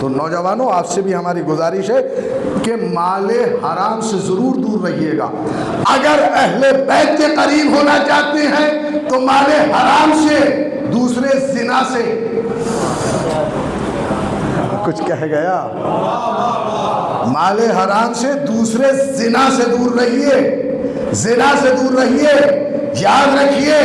तो नौजवानों, आपसे भी हमारी गुजारिश है कि माले हराम से ज़रूर दूर रहिएगा। अगर अहले बैत के करीब होना चाहते हैं तो माले हराम से, दूसरे जिना से, कुछ कह गया, माले हराम से, दूसरे जिना से दूर रहिए, जिना से दूर रहिए। याद रखिए,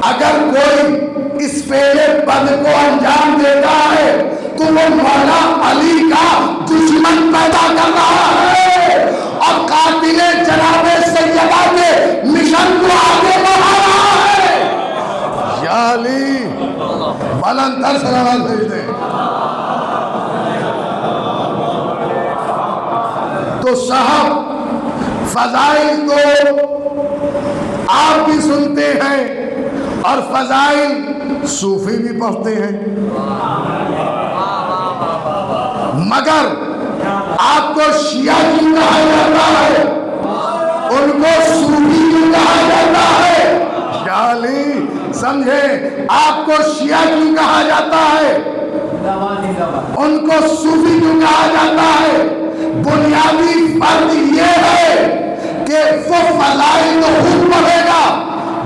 अगर कोई इस फेले बद को अंजाम देता है तो वो मौला अली का दुश्मन पैदा कर रहा है और कातिले जनाबे सैयदा के मिशन को आगे बढ़ा रहा है। या अली, बुलंद सलाम भेज दे। तो साहब, फजाइल तो आप भी सुनते हैं और फजाइल सूफी भी पढ़ते हैं, मगर आपको शिया क्यों कहा जाता है, उनको सूफी क्यों कहा जाता है? शाली समझे, आपको शिया क्यों कहा जाता है, उनको सूफी क्यों कहा जाता है? बुनियादी फर्क ये है कि वो फजाइल तो खूब पढ़ेगा,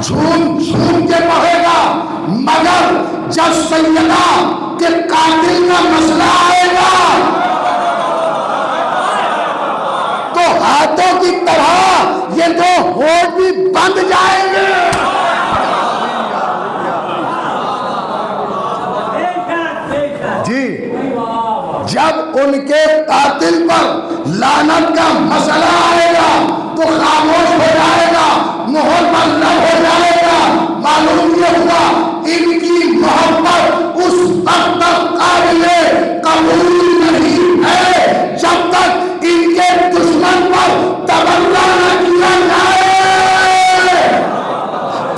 झूम झूम के पढ़ेगा, मगर जब सैयदा के कातिल का मसला आएगा तो हाथों की तरह ये दो होठ भी बंद जाएंगे। जी, जब उनके कातिल पर लानत का मसला आएगा तो खामोश हो जाएगा, मोहर बंद हो जाएगा। मालूम ये हुआ इनकी मोहब्बत उस वक्त तक काबिले कबूल नहीं है जब तक इनके दुश्मन पर तबर्रा न किया जाए,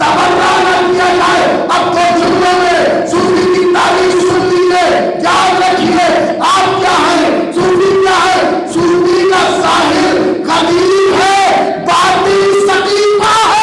तबर्रा न किया जाए। अब तो जुमलों में सूफी की तारीफ सुन लीजिए, याद रखिए आप क्या है, सूफी क्या है? सूफी का साहिर कदीर है, बाती सकीफा है।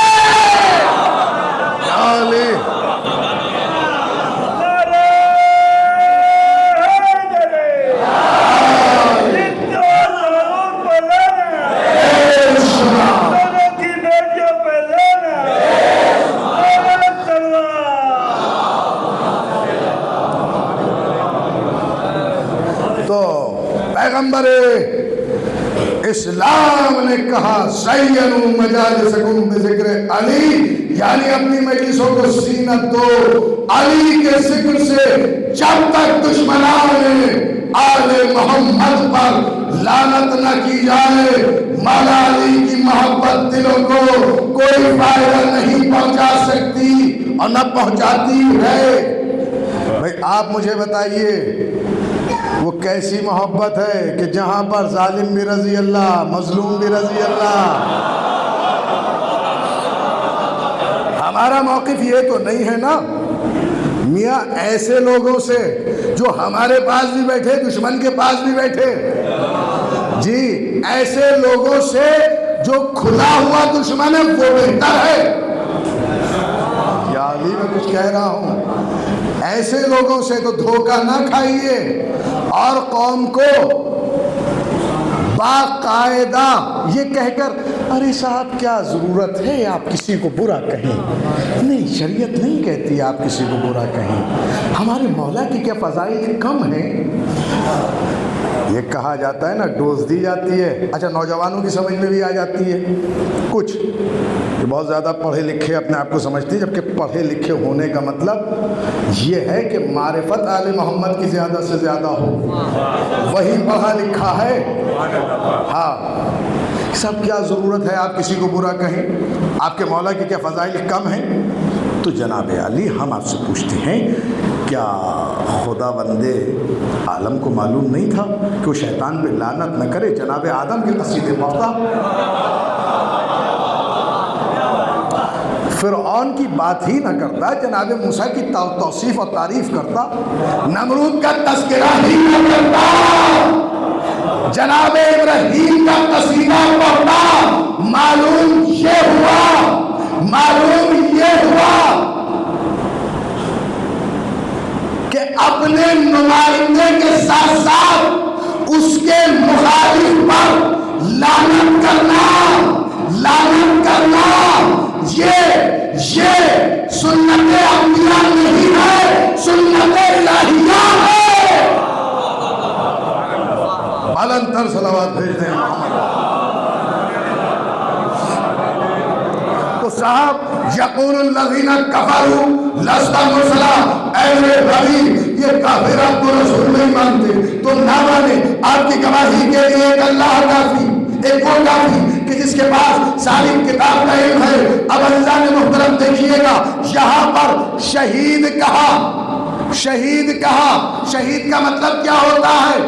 पैगंबर इस्लाम ने कहा सय्यनु मजालिसकुम बिज़िक्र अली, यानी अपनी मजलिसों को सीनत दो अली के जिक्र से। जब तक दुश्मनान आले मोहम्मद पर लानत न की जाए, मौला अली की मोहब्बत दिलों को कोई फायदा नहीं पहुंचा सकती और न पहुंचाती है। भाई आप मुझे बताइए, वो कैसी मोहब्बत है कि जहां पर जालिम भी रजी अल्लाह, मजलूम भी रजी अल्लाह। हमारा मौक़िफ़ ये तो नहीं है ना मियाँ, ऐसे लोगों से जो हमारे पास भी बैठे, दुश्मन के पास भी बैठे, जी ऐसे लोगों से जो खुला हुआ दुश्मन है वो बेहतर है। या अली, मैं कुछ कह रहा हूं, ऐसे लोगों से तो धोखा ना खाइए और कौम को बाकायदा ये कहकर, अरे साहब क्या ज़रूरत है आप किसी को बुरा कहें, नहीं शरीयत नहीं कहती आप किसी को बुरा कहें, हमारे मौला की क्या फ़ज़ाइल कम है, ये कहा जाता है ना, डोज दी जाती है। अच्छा, नौजवानों की समझ में भी आ जाती है कुछ, ये बहुत ज़्यादा पढ़े लिखे अपने आप को समझती है, जबकि पढ़े लिखे होने का मतलब ये है कि मारिफत आले मोहम्मद की ज़्यादा से ज़्यादा हो, वही पढ़ा लिखा है। हाँ, सब क्या ज़रूरत है आप किसी को बुरा कहें, आपके मौला की क्या फ़ज़ाइल कम हैं? तो जनाब अली, हम आपसे पूछते हैं, क्या खुदा बंदे आलम को मालूम नहीं था कि वो शैतान पे लानत न करे? जनाब आदम के कसीदे पढ़ता, फिरऔन की बात ही न करता, जनाब मूसा की तौसीफ और तारीफ करता, नमरूद का तस्करा ही न करता, जनाब इब्राहीम का कसीदा पढ़ता। मालूम ये हुआ कि अपने नुमाइंदे के साथ साथ लानत करना, लानत करना ये सुन्नत अंबिया नहीं है, सुन्नत इलाहिया है। बालंतर सलावत भेज दें। तो साहब यक़ूलुल्लज़ीना कफ़रू लस्ता मुरसला, ऐसे रबी ये काफिर आपको रसूल नहीं मानते तो ना माने, आपकी गवाही के लिए एक अल्लाह काफी, एक वो काफी कि जिसके पास सारी किताब का इल्म है। अब अल्लाह ने मुहतरम देखिएगा, यहाँ पर शहीद कहा, शहीद कहा, शहीद का मतलब क्या होता है?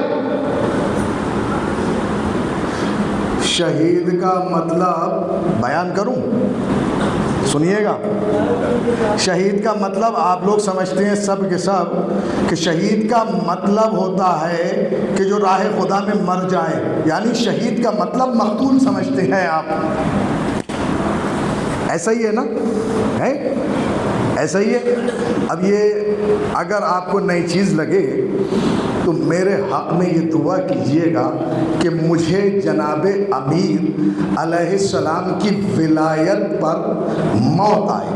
शहीद का मतलब बयान करूं, सुनिएगा। शहीद का मतलब आप लोग समझते हैं सब के सब कि शहीद का मतलब होता है कि जो राह खुदा में मर जाए, यानी शहीद का मतलब मकतूल समझते हैं आप। ऐसा ही है ना, है ऐसा ही है। अब ये अगर आपको नई चीज़ लगे तो मेरे हक़ में ये दुआ कीजिएगा कि मुझे जनाब अमीर अलैहिस्सलाम की विलायत पर मौत आए,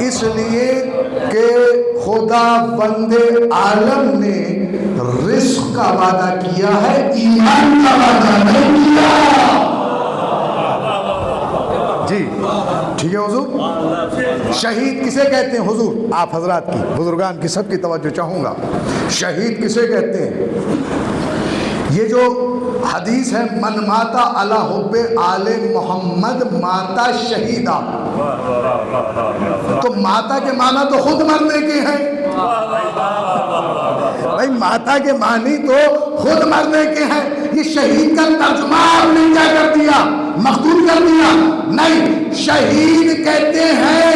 इसलिए कि खुदा बंदे आलम ने रिस्क का वादा किया है, ईमान का वादा नहीं किया। जी ठीक है हुजूर। शहीद किसे कहते हैं हुजूर? आप हजरात की, बुजुर्गान की, सबकी तवज्जो चाहूँगा। शहीद किसे कहते हैं? ये जो हदीस है, मन माता अला हुब्बे आले मोहम्मद माता शहीदा, तो माता के माना तो खुद मरने के हैं भाई, माता के मानी तो खुद मरने के हैं। ये शहीद का तर्जुमा आपने क्या कर दिया? मखतूल कर दिया। नहीं, शहीद कहते हैं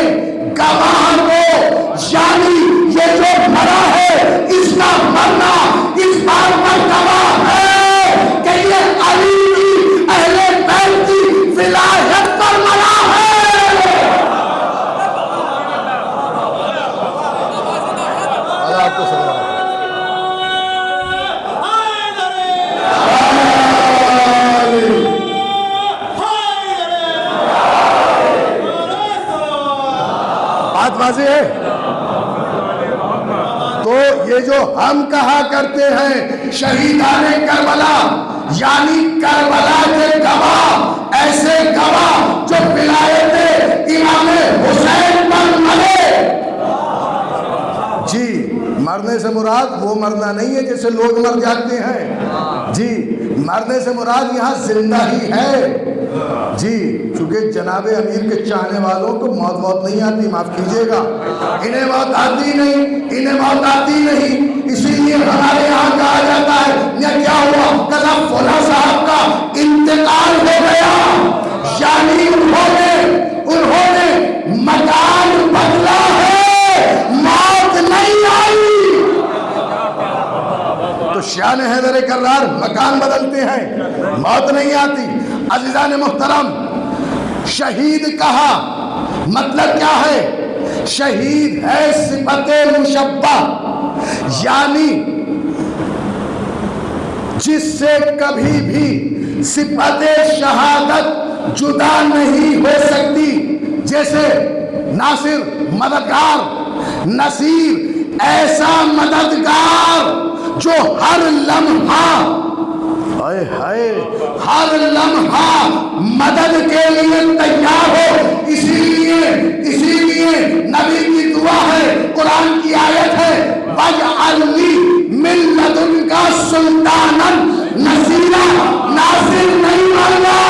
गवाह को, यानी ये जो मरा है इसका मरना इस बात पर गवाह है कि ये अली की, अहले बैत की विलायत पर मरा है। आपको समझ वाज़ेह है। तो ये जो हम कहा करते हैं शहीदाने करबला, यानी करबला के गवाह, ऐसे गवाह जो विलायत इमाम हुसैन पर मरे। जी, मरने से मुराद वो मरना नहीं है जैसे लोग मर जाते हैं। जी, मरने से मुराद यहाँ जिंदा ही है। जी, चूंकि जनाबे अमीर के चाहने वालों को मौत नहीं आती, माफ कीजिएगा, इन्हें मौत आती नहीं, इन्हें मौत आती नहीं। इसीलिए हमारे यहाँ कहा जाता है या क्या हुआ, कदा फौला साहब का इंतकाल हो गया, यानी उन्होंने मकान बदला है, मौत नहीं आई। तो शान हैदर कर्रार मकान बदलते हैं, मौत नहीं आती। अज़ीज़ान मुहतरम, शहीद कहा मतलब क्या है? शहीद है सिफते मुशब्बा, यानी जिससे कभी भी सिफते शहादत जुदा नहीं हो सकती। जैसे नासिर, मददगार, नसीर, ऐसा मददगार जो हर लम्हा, हर लम्हा मदद के लिए तैयार हो। इसीलिए नबी की दुआ है, कुरान की आयत है, वजअलनी मिन लदुनका सुल्तानन नसीरा। नासिर नहीं मांगा,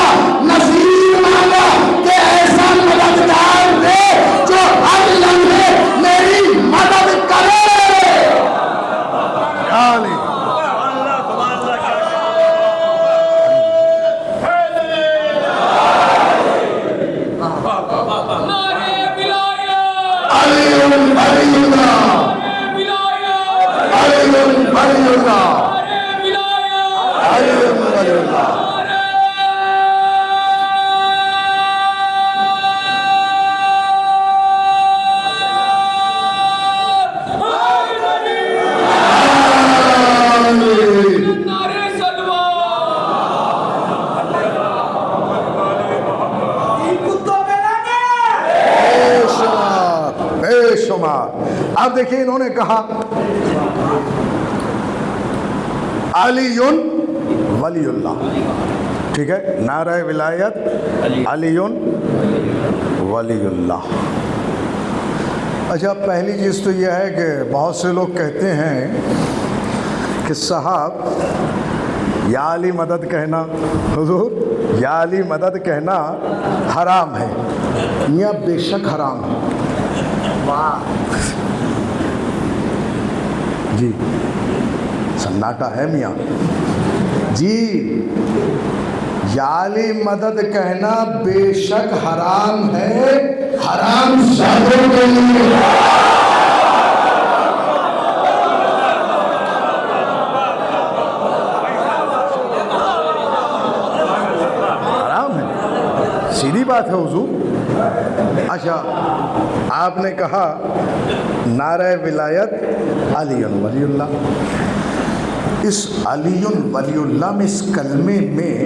नसीर मांगा कि ऐसा मददगार दे जो हर लम्हे मेरी मदद करे। देखिए इन्होंने कहा अलीयुन वलीउल्लाह, ठीक है, नारा विलायत अलीयुन वलीउल्लाह। अच्छा, पहली चीज़ तो यह है कि बहुत से लोग कहते हैं कि साहब या अली मदद कहना, हुजूर या अली मदद कहना हराम है। मियाँ बेशक हराम है। वाह जी, सन्नाटा है मियाँ जी। या अली मदद कहना बेशक हराम है, हराम जादों के लिए। हराम है, सीधी बात है हुजूर। अच्छा, आपने कहा नारे विलायत अलीयुन वलीउल्लाह। इस अलीयुन वलीउल्लाह में, इस कलमे में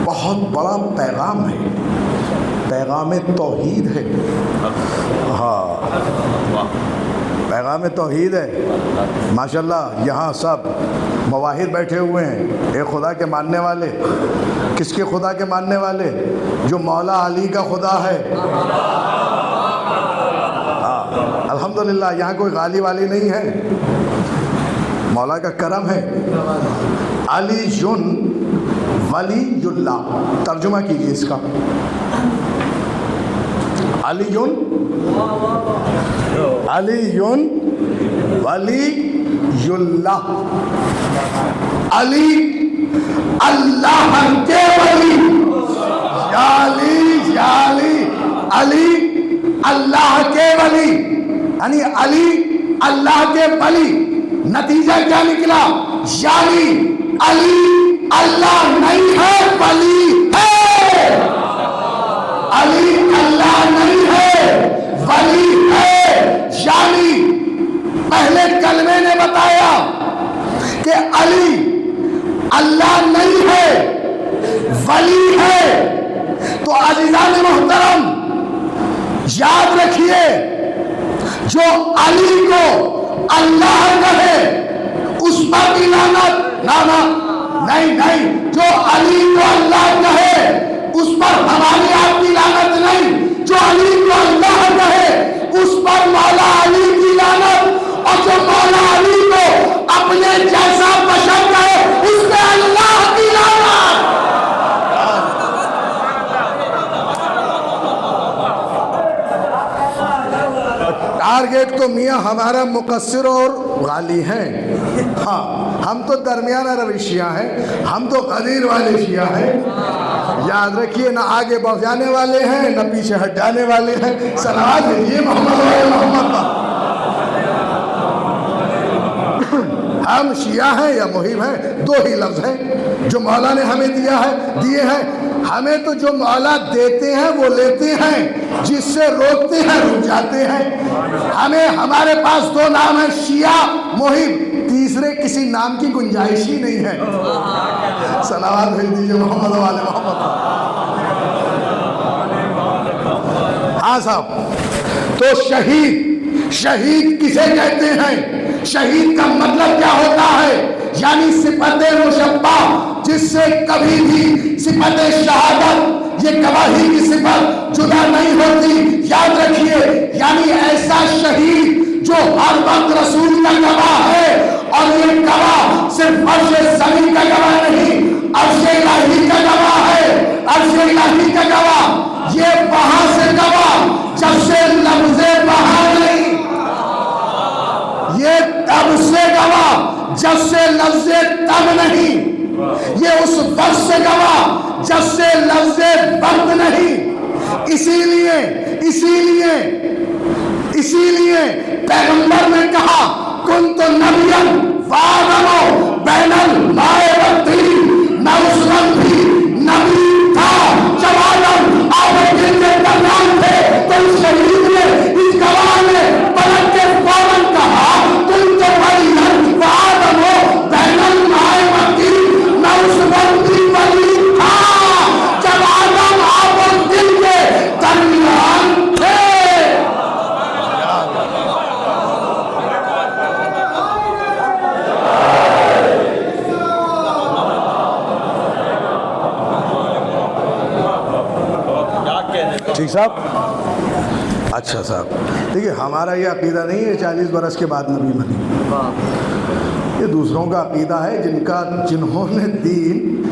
बहुत बड़ा पैगाम है, पैगाम तौहीद है। हाँ, पैगाम तौहीद है। माशाल्लाह, यहाँ सब मवाहिद बैठे हुए हैं, एक खुदा के मानने वाले। किसके खुदा के मानने वाले? जो मौला अली का खुदा है। हाँ, अल्हम्दुलिल्लाह, यहाँ कोई गाली वाली नहीं है, मौला का करम है। अलीयुन वलीउल्लाह, तर्जुमा कीजिए इसका। अलीयुन, अलीयुन वलीउल्लाह। अली अल्लाह के वली, याली याली अली अल्लाह के वली, यानी अली अल्लाह के वली। नतीजा क्या निकला? यानी अली अल्लाह नहीं है, वली है। अली अल्लाह नहीं है, वली है। यानी पहले कलमे ने बताया कि अली अल्लाह नहीं है, वली है। तो अज़ीज़ान मोहतरम, याद रखिए, जो अली को अल्लाह कहे उस पर भी लानत, ना ना नहीं नहीं, जो अली को अल्लाह कहे उस पर हमारी आपकी लानत नहीं, जो अली को अल्लाह कहे उस पर मौला अली की लानत, और जो मौला अली को अपने जैसा बशर कहे उस पर अल्लाह की लानत। टारगेट तो मियाँ हमारा मुकस्सिर और गाली हैं। हाँ, हम तो दरमियाना रविशिया हैं, हम तो कदीर वाले शिया हैं। याद रखिए, ना आगे बढ़ जाने वाले हैं, ना पीछे हट जाने वाले हैं। सलावत भेजिए मोहम्मद वाले मोहम्मद पर। हम शिया हैं या मुहिब हैं, दो ही लफ्ज़ हैं जो मौला ने हमें दिया है, दिए हैं। हमें तो जो मौला देते हैं वो लेते हैं, जिससे रोकते हैं रुक जाते हैं। हमें, हमारे पास दो नाम है, शिया मुहिब, तीसरे किसी नाम की गुंजाइश ही नहीं है। सलावत भेज दीजिए मोहम्मद वाले मोहम्मद। हाँ साहब, तो शहीद, शहीद किसे कहते हैं? शहीद का मतलब क्या होता है? यानी सिफते मुशब्बा, जिससे कभी भी सिफते शहादत, ये गवाही की सिफत जुदा नहीं होती। याद रखिए, यानी ऐसा शहीद जो हर वक्त रसूल का गवाह है, और ये गवाह सिर्फ अर्श ज़मीन का गवाह नहीं, अर्श इलाही का गवाह है। अर्श इलाही का गवाह, ये वहां से गवाह जब से लफ्ज़े बहार नहीं, ये तब से गवाह जब से लफ्ज़े तब नहीं, ये उस वक्त से गवाह जब से लफ्ज़े वक्त नहीं। इसीलिए इसीलिए इसीलिए पैगंबर ने कहा, कुन्तु नबिय्यन फ़आदमु बैनल माए वत्तीन, मैं उस वक्त भी नबी था जब आदम और तीन के दरमियान थे। तो इस शहीद ने, इस गवाह ने पलट के फौरन कहा, कुन्तु नबिय्यन फ़आदमु बैनल माए वत्तीन, मैं उस वक्त भी वली था जब आदम और तीन के दरमियान थे। ठीक साहब? अच्छा साहब, देखिए हमारा ये अकीदा नहीं है 40 बरस के बाद नबी बने। ये दूसरों का अकीदा है जिन्होंने दीन,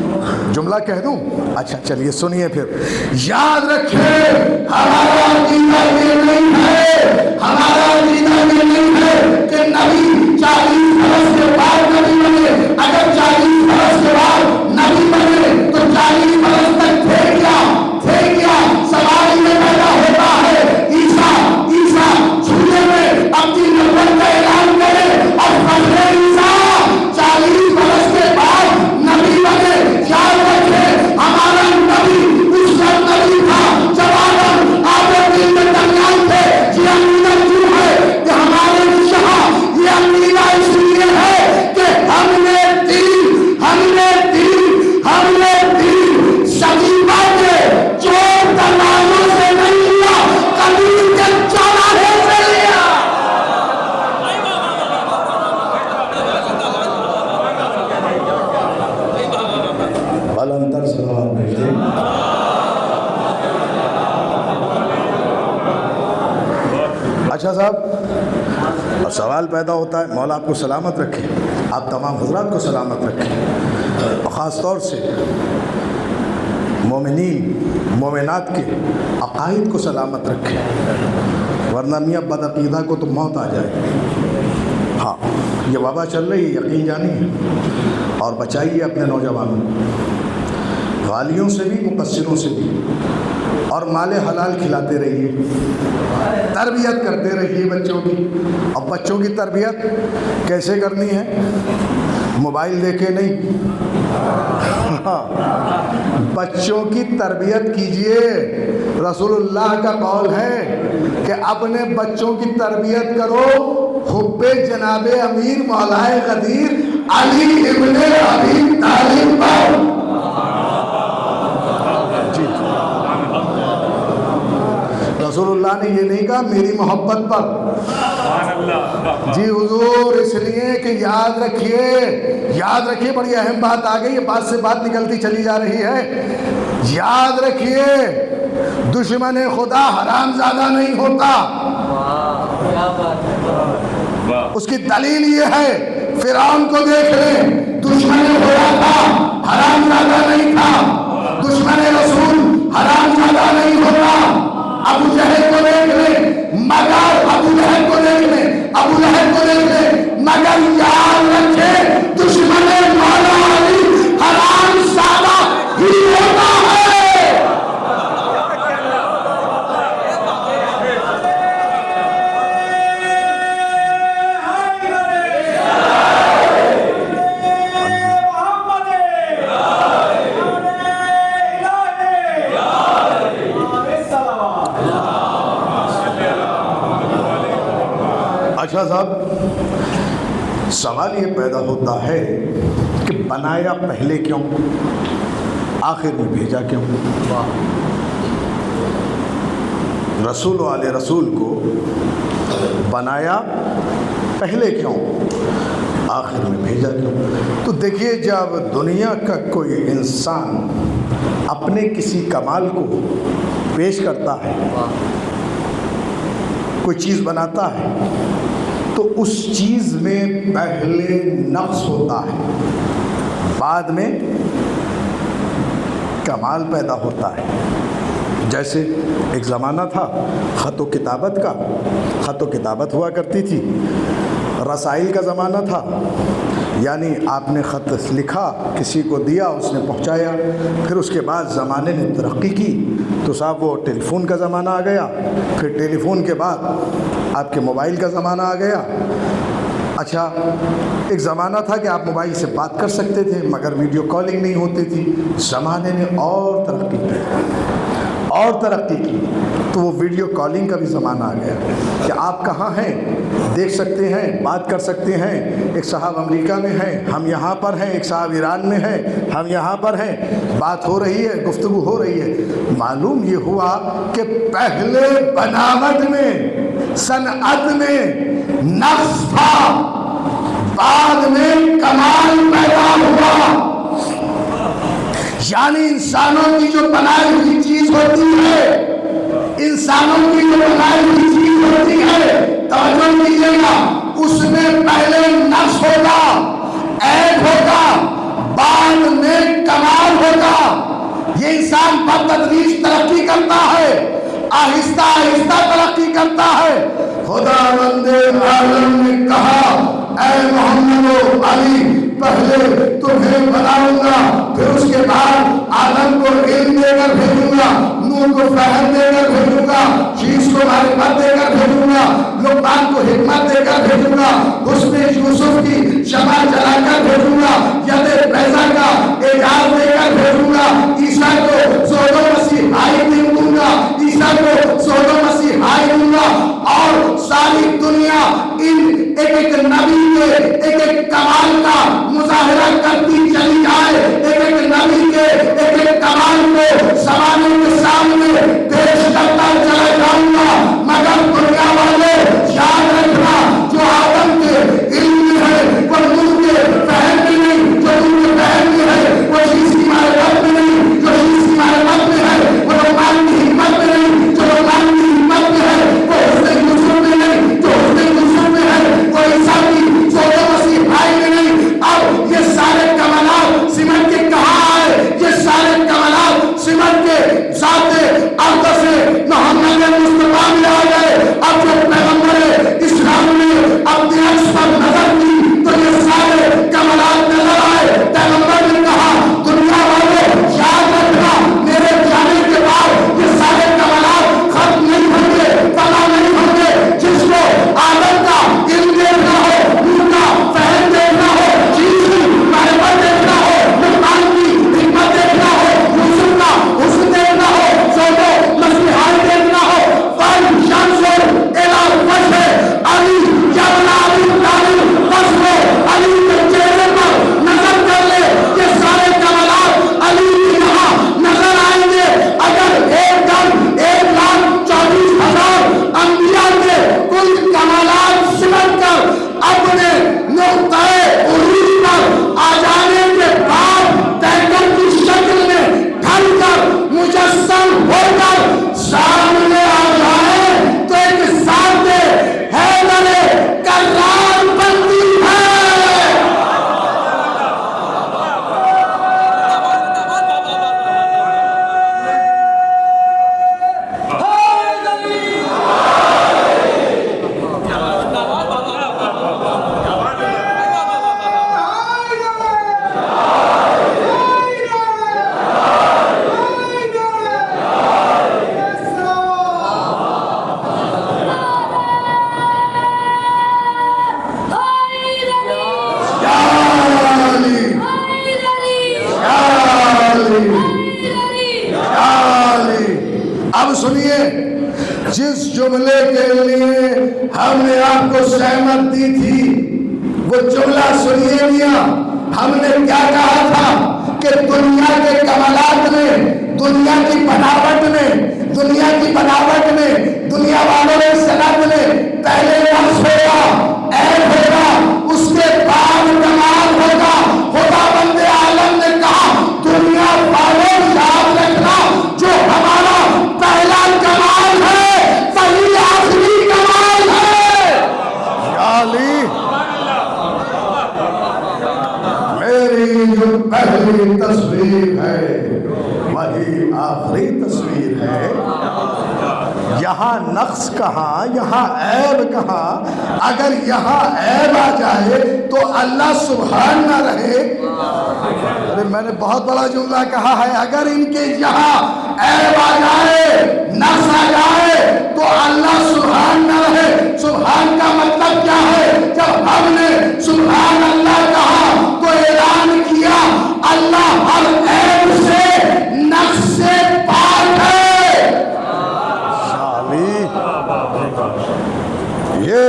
जुमला कह दूं? अच्छा चलिए सुनिए फिर। याद रखें हमारा अकीदा ये नहीं है, हमारा अकीदा ये नहीं है कि नबी 40 बरस के बाद नबी बने। अगर 40 बरस के बाद नबी बने तो 40 बरस तक थे क्या? सवाल ये पैदा होता है, ईसा झूले में अपनी नबूवत का ऐलान करे और फजले ईसा 40 बरस के बाद नबी बने। याद रखें हमारा नबी उस वक्त नबी था जब आदम आदम के दरमियान थे। ये अकीदा क्यों है कि हमारे यहाँ ये अकीदा इसलिए है कि हमने दीन सभी बातें चोर दरवाजों से नहीं लिया, कलील के चौराहे से लिया। बालंतर सलाम भेजते। अच्छा साहब, और सवाल पैदा होता है, मौला आपको सलामत रखे, आप तमाम हजरात को सलामत रखें, और ख़ास तौर से मोमिनीन मोमिनात के अकाइद को सलामत रखें, वरना मियाँ बदअकीदा को तो मौत आ जाए। हाँ, ये वबा चल रही है, यकीन जानिए, और बचाइए अपने नौजवानों, गालियों से भी, मुकस्सिरों से भी, और माले हलाल खिलाते रहिए, तरबियत करते रहिए बच्चों की। अब बच्चों की तरबियत कैसे करनी है? मोबाइल देखे नहीं, हाँ, बच्चों की तरबियत कीजिए। रसूलुल्लाह का कौल है कि अपने बच्चों की तरबियत करो हुब्बे जनाबे अमीर मौलाए गदीर अली इब्ने अबी तालिब पर। रसूलुल्लाह ने ये नहीं कहा मेरी मोहब्बत पर, जी हुजूर, इसलिए कि याद रखिए, बड़ी अहम बात आ गई है, बात से बात निकलती चली जा रही है। याद रखिए, दुश्मन खुदा हरामजादा नहीं होता। उसकी दलील ये है, फिरौन को देख ले, दुश्मन खुदा था, हरामजादा नहीं था। दुश्मन रसूल हरामजादा नहीं होता। अबू जहल को देख ले, मगर अबू लहब को देख ले, मगर याद रखे दुश्मन मौला अली हरामजादा ही होता है। अच्छा साहब, सवाल ये पैदा होता है कि बनाया पहले क्यों, आखिर में भेजा क्यों? रसूल वाले रसूल को बनाया पहले क्यों, आखिर में भेजा क्यों? तो देखिए, जब दुनिया का कोई इंसान अपने किसी कमाल को पेश करता है, कोई चीज़ बनाता है, तो उस चीज़ में पहले नक्स होता है, बाद में कमाल पैदा होता है। जैसे एक ज़माना था ख़त किताबत का, ख़त किताबत हुआ करती थी। रसाइल का ज़माना था, यानी आपने ख़त लिखा, किसी को दिया, उसने पहुंचाया। फिर उसके बाद ज़माने ने तरक्की की तो साहब वो टेलीफ़ोन का ज़माना आ गया। फिर टेलीफ़ोन के बाद आपके मोबाइल का ज़माना आ गया। अच्छा, एक ज़माना था कि आप मोबाइल से बात कर सकते थे, मगर वीडियो कॉलिंग नहीं होती थी। ज़माने ने और तरक्की की, तो वो वीडियो कॉलिंग का भी ज़माना आ गया कि आप कहाँ हैं, देख सकते हैं, बात कर सकते हैं। एक साहब अमेरिका में हैं, हम यहाँ पर हैं, एक साहब ईरान में हैं, हम यहाँ पर हैं, बात हो रही है, गुफ्तगू हो रही है। मालूम ये हुआ कि पहले बनावट में, सनअत में नक्स था, बाद में कमाल पैदा हुआ। यानी इंसानों की जो बनाई हुई चीज होती है इंसानों की जो बनाई हुई चीज होती है, तवज्जो कीजिएगा, उसमें पहले नफ्स होगा, ऐब होगा, बाद में कमाल होगा। ये इंसान बदतदरीज तरक्की करता है, आहिस्ता आहिस्ता तरक्की करता है। खुदावंदे आलम ने कहा, ऐ मोहम्मद अली, पहले तुम्हें बनाऊंगा, फिर उसके बाद आदम को इल्म देकर भेजूंगा, नूह को फहम देकर भेजूंगा, शीश को मारिफत देकर भेजूंगा, लुकमान को हिकमत देकर भेजूंगा, उसमें यूसुफ की शमा जलाकर भेजूंगा, यदे पैसा का एजाज देकर भेजूंगा, ईसा को सोलो मसीहाई दूंगा, ईसा को सोलो मसीहाई दूंगा, और सारी दुनिया इन एक एक नबी के एक एक कमाल का मुजाहिरा करती चली जाए, एक एक नबी के एक एक कमाल को समाने के सामने पेश करता चला जाऊंगा। मगर दुनिया वाले याद रखना, जो आदम के इल्म में है वो नूह के फहम में नहीं, जो नूह के फहम में है वो शीश की मारिफत में नहीं, जो शीश की मारिफत में है वो लुकमान की हिम्मत में नहीं, जो लुकमान की हिम्मत में है वो हुस्न यूसुफ में नहीं, जो हुस्न यूसुफ में है वो ईसा की सोलो मसीहाई में नहीं। अब ये सारे कमालात सिमट के कहाँ आए? ये सारे कमालात सिमट के साथ अर्द से मोहम्मद मुस्तफा में आ गए। अब जो पैगंबर इस्लाम ने अपने अक्स पर नजर की तो ये सारे कमालात नजर आए। पैगंबर ने कहा, दुनिया वालों याद रखना, मेरे जाने के बाद ये सारे कमालात खत्म नहीं होंगे, फना नहीं होंगे। जिसको आदम का इल्म देखना हो, उनका फहम देखना हो, चीज की मारिफत देखना हो, लुकमान की हिकमत देखना हो, यूसुफ का हुस्न देखना हो, सोलो मसीहाई देखना हो, फल शमसुल इला वजह अली जबना अली तालिब वजह अली के चेहरे पर नजर कर ले, ये सारे कमालात अली के यहाँ नजर आएंगे। अगर एक दम 1,24,000 अंबिया के कुल कमालात सिमट कर अपने नुक्ते उरूज पर आ जाने के बाद पैकर की शक्ल में ढल कर मुजस्सम होकर सामने आ जाए तो एक साथ हैदर कर्रार बनती है। अब सुनिए, जिस जुमले के लिए हमने आपको सहमत दी थी वो जुमला सुनिए मियां। हमने क्या कहा था कि दुनिया के कमालात में, दुनिया की बनावट में, दुनिया की बनावट में, दुनिया वालों के सनत में पहले नफ्स होगा, ऐब होगा, उसके बाद कमाल होगा। खुदावंदे आलम ने कहा, दुनिया वालों याद रखना, जो हमारा पहला कमाल है वही आखिरी कमाल है। याली मेरी जो पहली तस्वीर है वही आखिरी तस्वीर है। यहाँ नक्स कहाँ, यहाँ ऐब कहाँ? अगर यहाँ ऐब आ जाए तो अल्लाह सुभान ना रहे। अरे मैंने बहुत बड़ा जुमला कहा है, अगर इनके यहाँ ऐब आ जाए, नक्स आ जाए तो अल्लाह सुभान ना रहे। सुभान का मतलब क्या है? जब हमने सुभान अल्लाह कहा तो ऐलान किया अल्लाह हर ऐब से, नक्स से पाक है। ये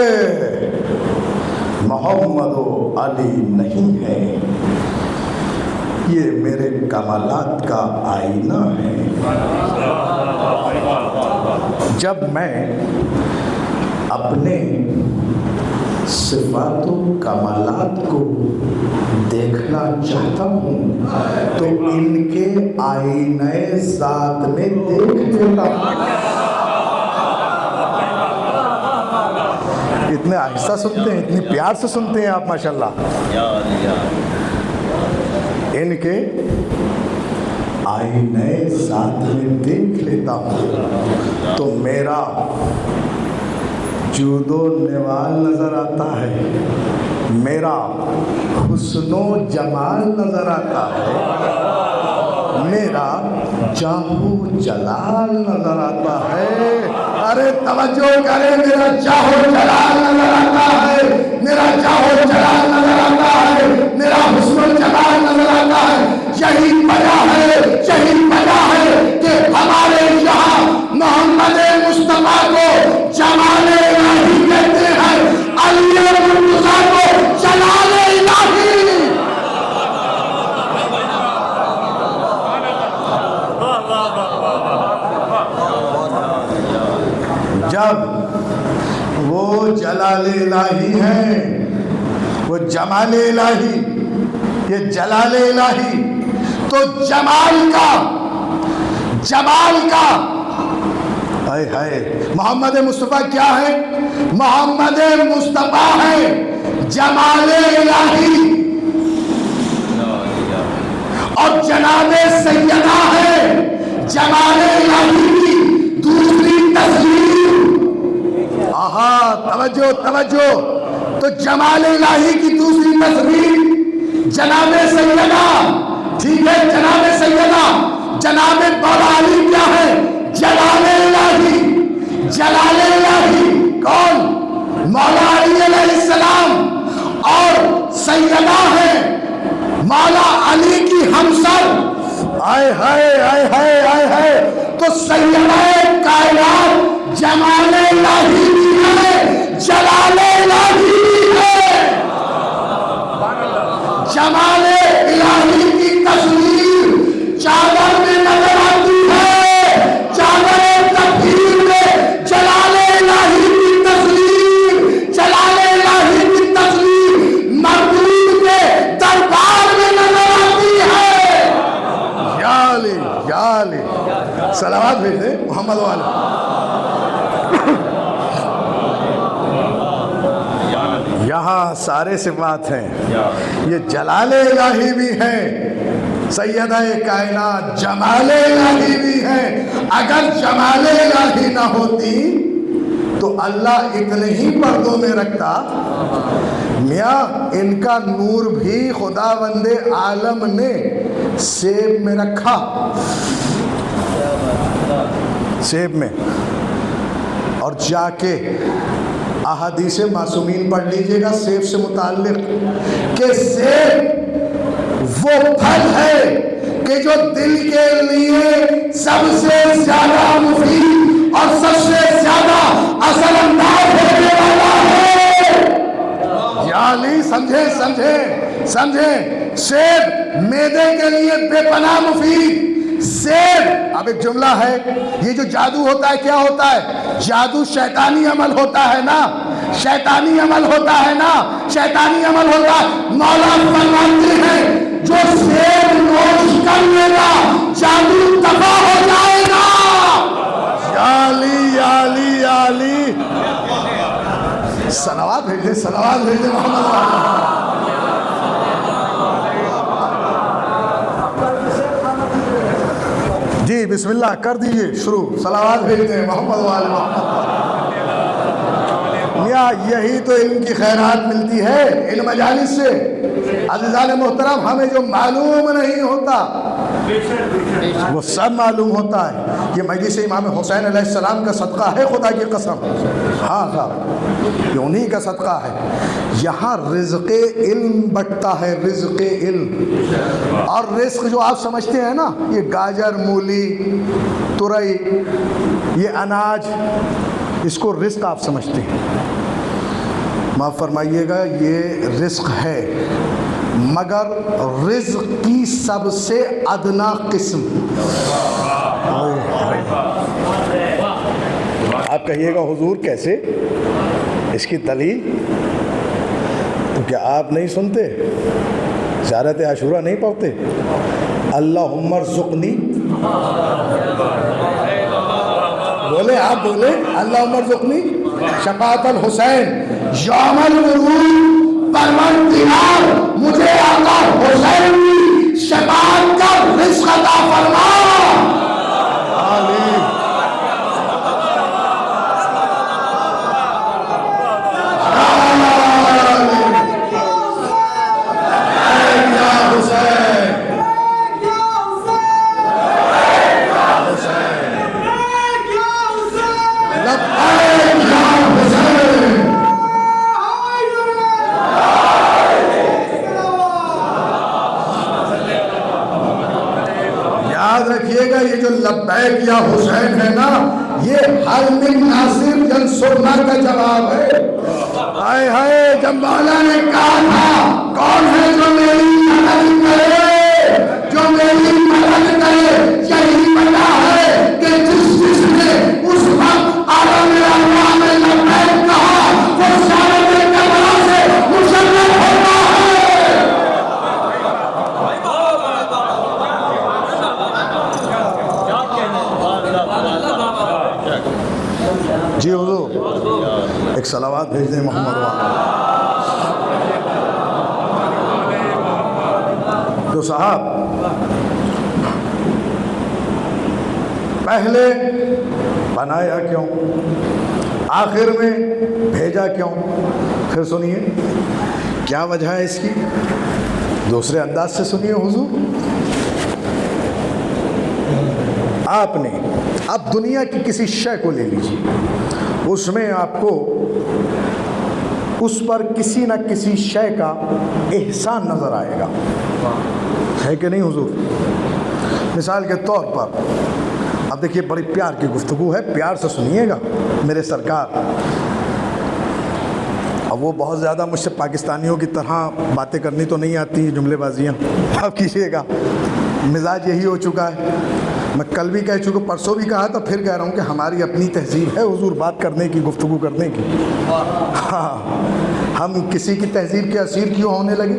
मोहम्मद अली नहीं है, ये मेरे कमालात का आईना है। जब मैं अपने सिफातों कमालात को देखना चाहता हूँ तो इनके आईने ज़ात में देख लेता हूँ। कितने आहिस्ता सुनते हैं, इतनी प्यार से सुनते हैं आप माशाल्लाह। इनके आईने साथ में देख लेता हूँ तो मेरा जूदो निवाल नजर आता है, मेरा हुस्नो जमाल नजर आता है, मेरा जाहू जलाल नजर आता है। अरे तवज्जो करें, मेरा जाहू जलाल नजर आता है, मेरा जाहू जलाल नजर आता है, मेरा हुस्नो जमाल नजर आता है। यही वजह है, यही वजह है कि हमारे यहाँ मोहम्मद मुस्तफा को जमाले इलाही कहते हैं, अली मुर्तज़ा को जलाले इलाही। जब वो जलाले इलाही हैं, वो जमाले इलाही, ये जलाले इलाही, तो जमाल का हाय हाय मोहम्मद मुस्तफ़ा क्या है? मोहम्मद मुस्तफ़ा है जमाले इलाही, और जनाबे सैयदा है जमाले इलाही की दूसरी तस्वीर। आहा, तवज्जो तवज्जो। तो जमाले इलाही की दूसरी तस्वीर जनाबे सैयदा, ठीक है, जनाबे सैयदा। जनाबे मौला अली क्या है? जलाले इलाही, जलाले इलाही। कौन? मौला अली अलैहिस्सलाम। और सैयदा है मौला अली की हमसर। आए हाय आए हाय आए हाय। तो सैयदा कायनात जमाले इलाही भी है, जलाले इलाही भी है। जमाले इलाही की तस्वीर चादर में नजर आती है, चादर तकदीर में जलाले इलाही की तस्वीर, जलाले इलाही की तस्वीर मखलूक के दरबार में नजर आती है। या अली, या अली, सलावत भेज दे मोहम्मद वाले। यहाँ सारे सिफात हैं, ये जलाले इलाही भी है, सैयदा कायनात जमाले इलाही भी है। अगर जमाले इलाही ना होती तो अल्लाह इतने ही पर्दों में रखता। मियाँ इनका नूर भी खुदावंदे आलम ने सेब में रखा, सेब में। और जाके अहादीस मासूमीन पढ़ लीजिएगा सेब से मुताल्लिक, कि सेब वो फल है कि जो दिल के लिए सबसे ज्यादा मुफीद और सबसे ज्यादा असरअंदाज होने वाला है। यानी समझे समझे समझे, सेब मैदे के लिए बेपनाह मुफीद। सेब, अब एक जुमला है, ये जो जादू होता है क्या होता है? जादू शैतानी अमल होता है ना, शैतानी अमल होता है ना, शैतानी अमल होता है। मौला फरमाते हैं जो सेब नोश कर लेगा जादू तबाह हो जाएगा। याली याली याली, सलावत भेजे, सलावत भेजे मोहम्मद। जी बिस्मिल्लाह कर दीजिए शुरू, सलावत भेजते हैं मोहम्मद वाले। यही तो इनकी खैरात मिलती है इन मजालिस से। अज़ीज़ान मोहतरम, हमें जो मालूम नहीं होता वो सब मालूम होता है। ये मजलिस इमाम हुसैन अलैहिस्सलाम का सदका है, खुदा की कसम। हाँ साहब, ये उन्हीं का सदका है। यहाँ रिज़्क़े इल्म बटता है, रिज़्क़े इल्म। और रिज़्क़ जो आप समझते हैं ना, ये गाजर, मूली, तुरई, ये अनाज, इसको रिज़्क़ आप समझते हैं। माफ़ फरमाइएगा, ये रिज़्क़ है, मगर रिज़्क़ की सबसे अदना किस्म। आप कहिएगा हुजूर कैसे, इसकी दलील? तो क्या आप नहीं सुनते, ज़ियारत आशूरा नहीं पढ़ते? अल्लाहुम्मा रज़ुक़नी, बोले आप, बोले अल्लाहुम्मा रज़ुक़नी शफ़ाअतल हुसैन। यौमल वुरूद परवरदिगार मुझे आका हुसैन की शफाअत का रिज़्क़ अता फरमा। याद रखिएगा, ये जो लब्बैक या हुसैन है ना, ये हल मिन नासिर यंसुरना का जवाब है। हाय हाय, जब मौला ने कहा था कौन है जो मेरी मदद करे, जो मेरी मदद करे, यही पता है कि जिसने उस वक्त आलम अल्लाह में लब्बैक कहा वो सारे कबरों से मुशर्रफ होता है। जी हुजूर, एक सलावत भेज दें मोहम्मद वाला। तो साहब, पहले बनाया क्यों, आखिर में भेजा क्यों? फिर सुनिए क्या वजह है इसकी, दूसरे अंदाज से सुनिए हुजूर। आपने अब दुनिया की किसी शय को ले लीजिए, उसमें आपको उस पर किसी न किसी शय का एहसान नजर आएगा, है कि नहीं हुजूर? मिसाल के तौर पर अब देखिए, बड़ी प्यार की गुफ्तगू है, प्यार से सुनिएगा मेरे सरकार। अब वो बहुत ज़्यादा मुझसे पाकिस्तानियों की तरह बातें करनी तो नहीं आती, जुमलेबाजियाँ अब कीजिएगा, मिजाज यही हो चुका है। मैं कल भी कह चुका, परसों भी कहा था, फिर कह रहा हूँ कि हमारी अपनी तहजीब है हुजूर, बात करने की, गुफ्तगू करने की। हाँ, हम किसी की तहजीब के असीर क्यों होने लगे?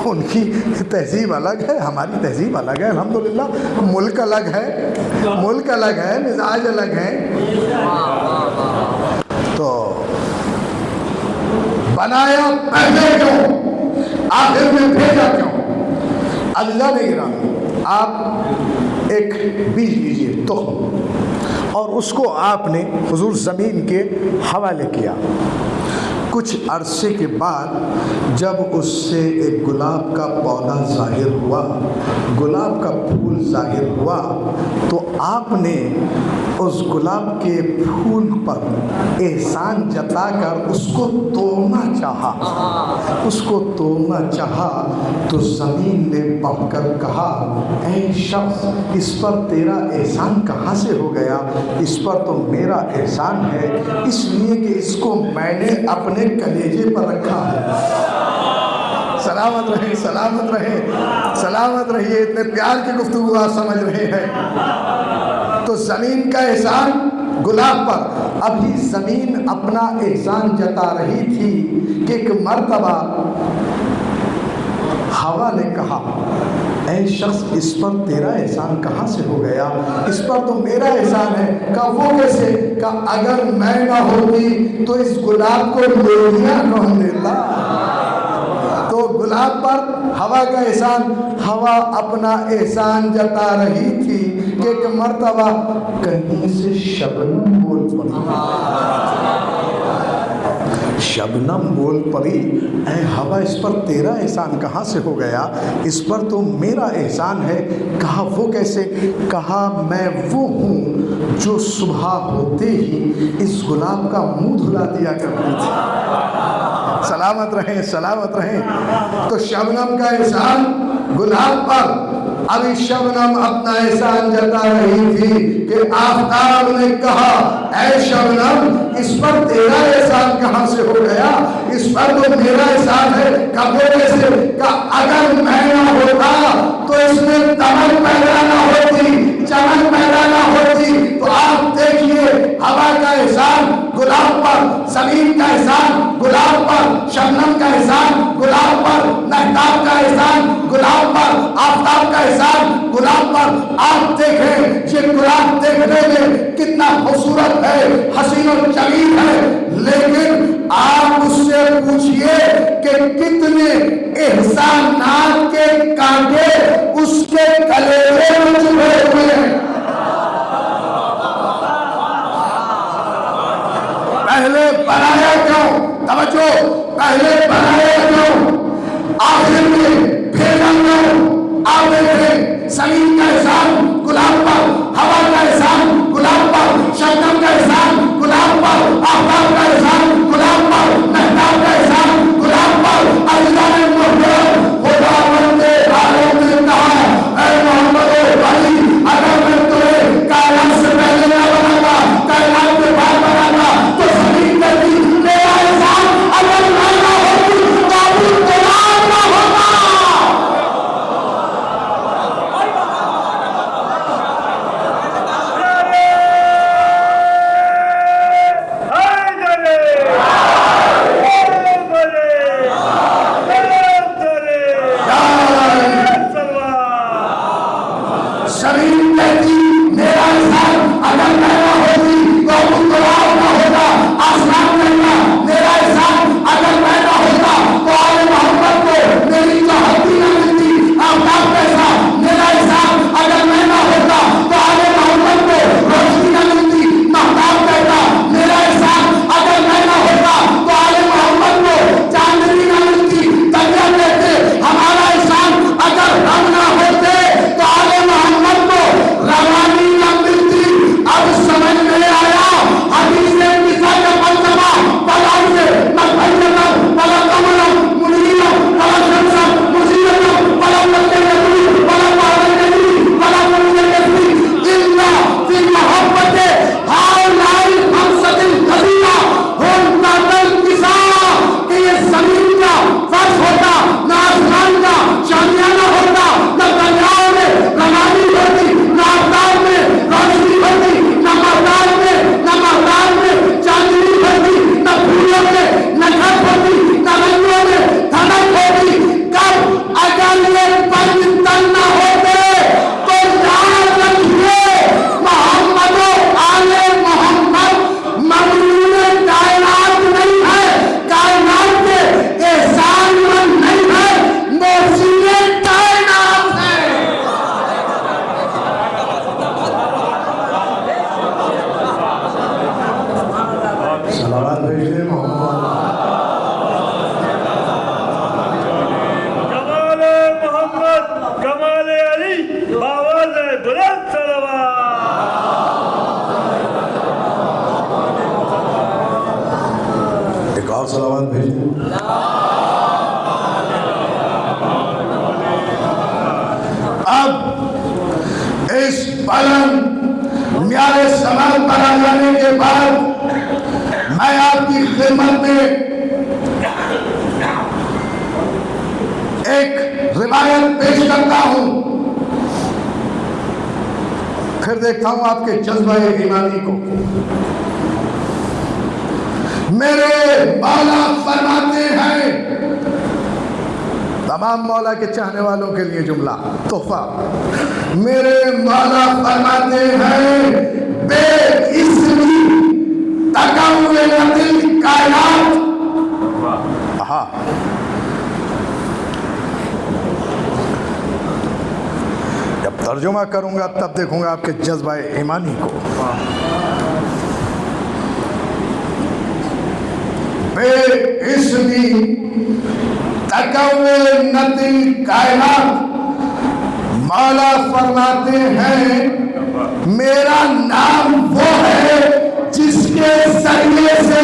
उनकी तहजीब अलग है, हमारी तहजीब अलग है, अल्हम्दुलिल्लाह। मुल्क अलग है, मुल्क अलग है, मिजाज अलग है। तो बनाया पहले क्यों, आखिर में भेजा क्यों? अल्लाह ने गिरामी, आप एक बीज लीजिए तुख्म, और उसको आपने हुजूर ज़मीन के हवाले किया। कुछ अरसे के बाद जब उससे एक गुलाब का पौधा ज़ाहिर हुआ, गुलाब का फूल ज़ाहिर हुआ, तो आपने उस गुलाब के फूल पर एहसान जताकर उसको तोड़ना चाहा, उसको तोड़ना चाहा। तो ज़मीन ने बढ़कर कहा, ऐ शख्स, इस पर तेरा एहसान कहाँ से हो गया? इस पर तो मेरा एहसान है, इसलिए कि इसको मैंने अपने कलेजे पर रखा है। सलामत रहे, सलामत रहे, सलामत रहिए। इतने प्यार की गुफ्तगू आप समझ रहे हैं। तो ज़मीन का एहसान गुलाब पर। अभी ज़मीन अपना एहसान जता रही थी कि एक मर्तबा हवा ने कहा, ऐ शख्स, इस पर तेरा एहसान कहाँ से हो गया? इस पर तो मेरा एहसान है। कहा वो कैसे? कहा अगर मैं ना होती तो इस गुलाब को लोहिया कौन देता? तो गुलाब पर हवा का एहसान, हवा अपना एहसान जता रही थी कि एक मर्तबा कहीं से शबनम बोल पड़ी, शबनम बोल पड़ी, ऐ हवा, इस पर तेरा एहसान कहाँ से हो गया? इस पर तो मेरा एहसान है। कहा वो कैसे? कहा मैं वो हूँ जो सुबह होते ही इस गुलाब का मुंह धुला दिया करती थी। सलामत रहें, सलामत रहें। तो शबनम का एहसान गुलाब पर। अभी शबनम अपना एहसान जता रही थी कि आफताब ने कहा, ऐ शबनम, इस पर तेरा एहसान कहाँ से हो गया? इस पर तो मेरा एहसान है। कब कैसे? का अगर मैं ना होता तो इसमें दमन पैदा ना होती, चमन पैदा ना होती। तो आप देखिए, हवा का एहसान गुलाब पर, ज़मीन का एहसान गुलाब पर, शबनम का एहसान गुलाब पर, महताब का एहसान गुलाब पर, आफताब का एहसान गुलाब पर आप देखें, ये गुलाब देखने में कितना खूबसूरत है, हसीन और जमील है, लेकिन आप उससे पूछिए कि कितने एहसानात के कांटे उसके कलेजे में चुभे हुए हैं। पहले बनाया क्यों? तवज्जो, पहले बनाया क्यों? आखिर में भेजा क्यों? आप देखें, जमीन का एहसान गुलाब पर, हवा का एहसान गुलाब पर, शबनम का एहसान गुलाब पर, आफताब का एहसान गुलाब पर, मेहताब का एहसान गुलाब पर। अल्लाह ने मुहर्रम खुदावंद आलम ने कहा, ऐ मोहम्मद अली, अगर मैं तुम्हें कायनात से पहले ना बनाता, कायनात के बाद बनाता, तो जमीन करती मेरा एहसान अगर मैं ना होती तो अबू तलाब ना होता। शरीर कहती मेरा एहसान अगर मैं ना होती तो अबू तलाब ना होता। आसमान कहता मेरा एहसान अगर मैं ना होता तो आले मोहम्मद को मेरी चाहती ना मिलती। आफताब कहता मेरा एहसान अगर मैं ना होता तो आले मोहम्मद को रोशनी ना मिलती। महताब कहता मेरा एहसान अगर मैं ना होता तो आले मोहम्मद को चांदनी ना मिलती। दरिया कहते हमारा एहसान अगर हम ना होते तो आले मोहम्मद को रवानी ना मिलती। अब समझ में आया हदीस निसा का फलसफा। बलाउ से मखबलम बला कमलम मुनीरम बला शमसम मुसीबतम बला मक्कतम बला महरजनी बला मुनीरती इल्ला फी मोहब्बत हाउलाई हमसतिल कबीरा हुम ताकल किसा कि ये जमीन का फर्श होता ना आसमान का शामियाना होता, ना दरियाओं में रवानी होती, ना आफताब में रोशनी होती, ना महताब में चांदनी होती, ना फूलों में नखत होती, ना रंगों में धनक होती। कब अगर ये पंच तन ना होते तो याद रखिए मोहम्मद आले मोहम्मद ममनून कायनात नहीं है, कायनात के एहसानमंद नहीं है, मोहसिने कायनात है। सलावत भेजिए मोहम्मद। कमाल मोहम्मद, कमाल अली, आवाज बुलंद सलावत। एक और सलावत भेजिए। अब इस बुलंद न्यारे समाज पर आ जाने के बाद मैं आपकी खिदमत में एक रिवायत पेश करता हूं, फिर देखता हूं आपके जज्बा ईमानी को। मेरे मौला फरमाते हैं, तमाम मौला के चाहने वालों के लिए जुमला तोहफा। मेरे मौला फरमाते हैं बेइस्मी तकव्वुनिल कायनात। जब तर्जुमा करूंगा तब देखूंगा आपके जज्बा ईमानी को। बेइस्मी तकव्वुनिल कायनात, मौला फरमाते हैं मेरा नाम वो है जिसके जरिए से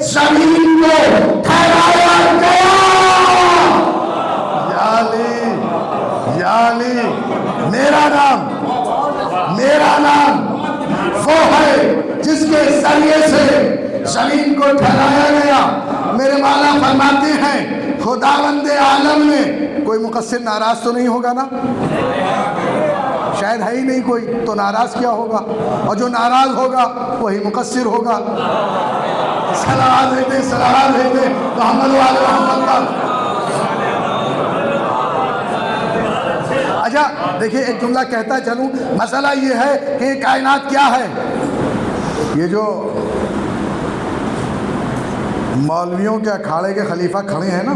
जमीन को ठहराया गया। याली मेरा नाम वो है जिसके जरिए से जमीन को ठहराया गया। मेरे मौला फरमाते हैं खुदावंद आलम ने, कोई मुकस्सिर नाराज तो नहीं होगा ना? शायद है ही नहीं कोई, तो नाराज क्या होगा? और जो नाराज होगा वही मुकस्सिर होगा। सलावत भेजते मोहम्मद वाले मोहम्मद पर। अच्छा देखिए, एक जुमला कहता चलूं। मसला ये है कि ये कायनात क्या है। ये जो मौलवियों के अखाड़े के खलीफा खड़े हैं ना,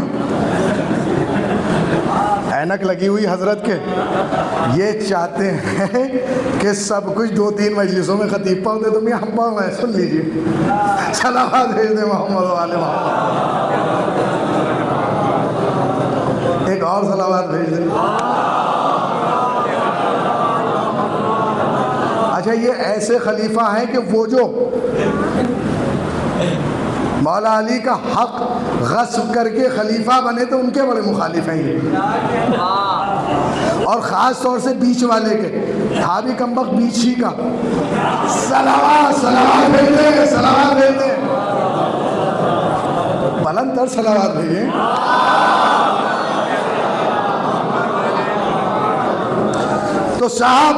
ऐनक लगी हुई हजरत के, ये चाहते हैं कि सब कुछ 2-3 मजलिसों में खतीब पढ़ दे। तुम हम पढ़ रहे हैं, सुन लीजिए। सलावत भेज दे मोहम्मद वाले मोहम्मद। एक और सलावत भेज दे। अच्छा, ये ऐसे खलीफा हैं कि वो जो मौला अली का हक गस्ब करके खलीफा बने तो उनके बड़े मुखालिफ हैं ये, और ख़ास तौर से बीच वाले के। था भी कमबख्त बीच ही का। सलावत भेजे, सलावत भेजे, बुलंद तर सलावत भेजे। तो साहब,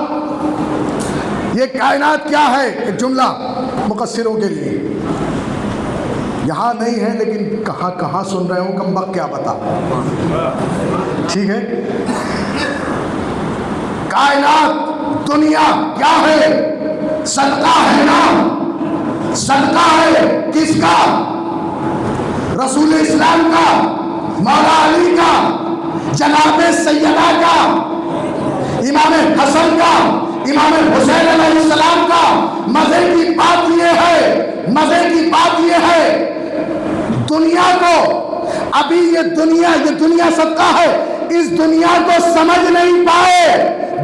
ये कायनात क्या है? एक जुमला मुकस्सिरों के लिए। यहाँ नहीं है लेकिन कहाँ कहाँ सुन रहे हो कमबख्त, क्या बता। ठीक है, कायनात दुनिया क्या है? सदका है ना, सदका है किसका? रसूल इस्लाम का, मौला अली का, जनाबे सैयदा का, इमाम हसन का, इमाम हुसैन अलैहिस्सलाम का। मजे की बात ये है, मजे की बात ये है, दुनिया को अभी ये दुनिया सदका है, इस दुनिया को समझ नहीं पाए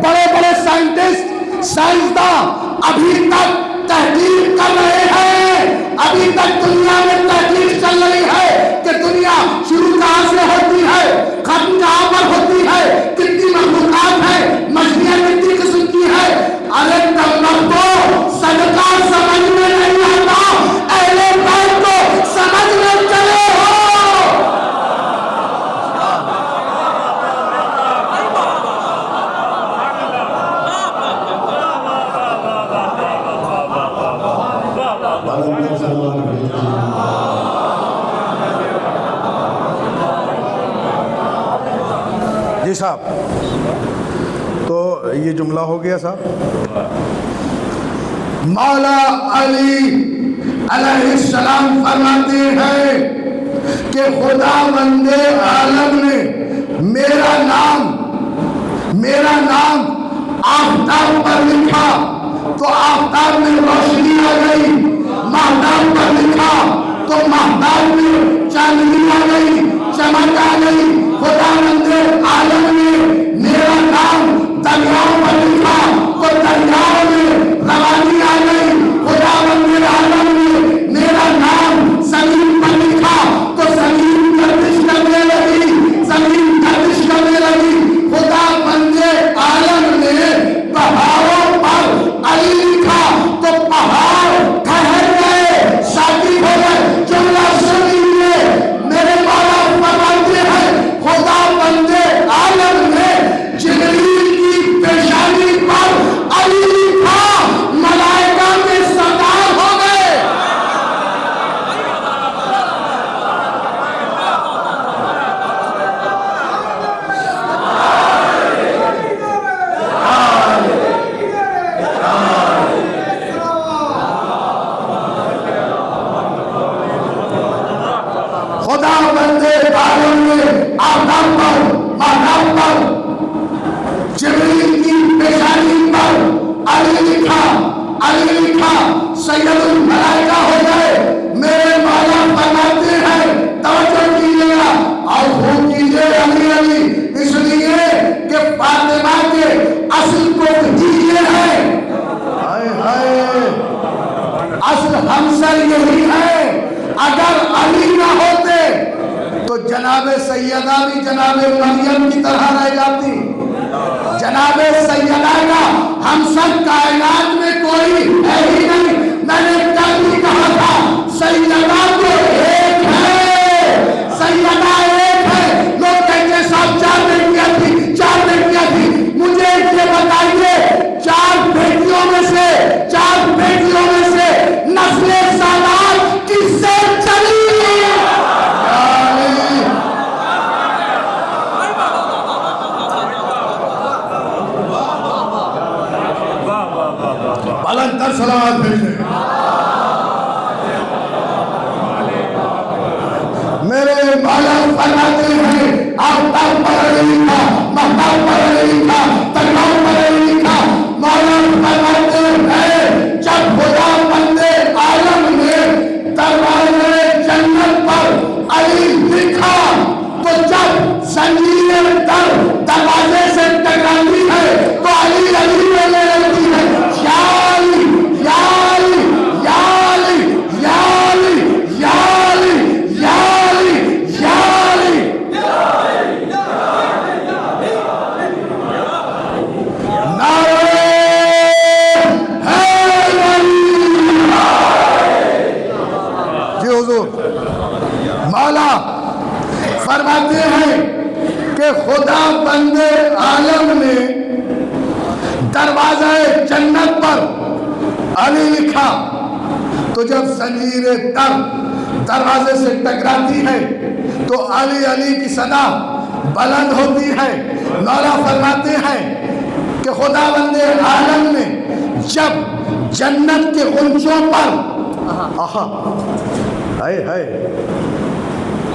बड़े बड़े साइंटिस्ट, साइंसदान अभी तक तहकीक कर रहे हैं। अभी तक दुनिया में तहकीक चल रही है कि दुनिया शुरू कहां से होती है, खत्म कहां पर होती है, कितनी मखलूकात है, मछलियां कितनी किस्म की है। अरे कमर को सदका समझ में नहीं आता, अहले बैत को समझ में चले हो। जी साहब, तो ये जुमला हो गया साहब। मौला अली अलैहिस्सलाम फरमाते हैं कि खुदा बंदे आलम ने मेरा नाम आफताब पर लिखा तो आफताब में रोशनी आ गई, महताब पर लिखा तो महताब में चांदनी आ गई, चमक आ गई। खुदा बंदे आलम ने मेरा नाम दरियाओं पर लिखा तो दरियाओं में रवानी आ गई। खुदा बंदे आलम ने मेरा नाम जमीन पर लिखा तो जमीन गर्दिश करने लगी, जमीन गर्दिश करने लगी। खुदा बंदे आलम ने पहाड़ों पर अली लिखा तो पहाड़ ठहर गए, शादी हो गए। जुमला सुन लीजिए, मेरे मौला फरमाते हैं खुदा बंदे आलम ने जिब्रील की पेशानी पर अली लिखा, मलाइका में सरदार हो गए। खुदा बंदे आलम ने आदम पर, महताब पर, जिब्रील की पेशानी पर अली लिखा, सैयदुल मलाइका हो गए। मेरे मौला फरमाते हैं, तवज्जो कीजिएगा और खूब कीजिए अली, इसलिए कि फातिमा के असल को ये है, हाय हाय, असल हमसर यही है। अगर अली ना होते तो जनाबे सैयदा भी जनाबे मरियम की तरह रह जाती। जनाबे सैयदा का हम सब कायनात में कोई है ही नहीं। मैंने कल भी कहा था, सैयदा तो एक है, सैयदा एक है। लोग कहते साहब 4 बेटियां थी, 4 बेटियां थी। मुझे ये बताइए, 4 बेटियों में से नस्ले सादात किससे चली? सलावत भेजें। मेरे मौला फरमाते हैं आफ्ताब पढ़ा लिखा, महताब पढ़ा लिखा, तकवा पढ़ा लिखा। मौला फरमाते हैं जब खुदा बंदे आलम ने दरवाजे जन्नत पर अली लिखा, तो जब जंजीरें दरवाजे से टकराती है तो अली अली में ले लेती है। याली याली याली याली याली याली याली। नारे जी हुजूर। मौला फरमाते हैं कि खुदा बंदे आलम ने दरवाजा जन्नत पर अली लिखा, तो जब जंजीरें दरवाजे से टकराती है तो अली अली की सदा बुलंद होती है। मौला फरमाते हैं कि खुदा बंदे आलम ने जब जन्नत के ऊंचों पर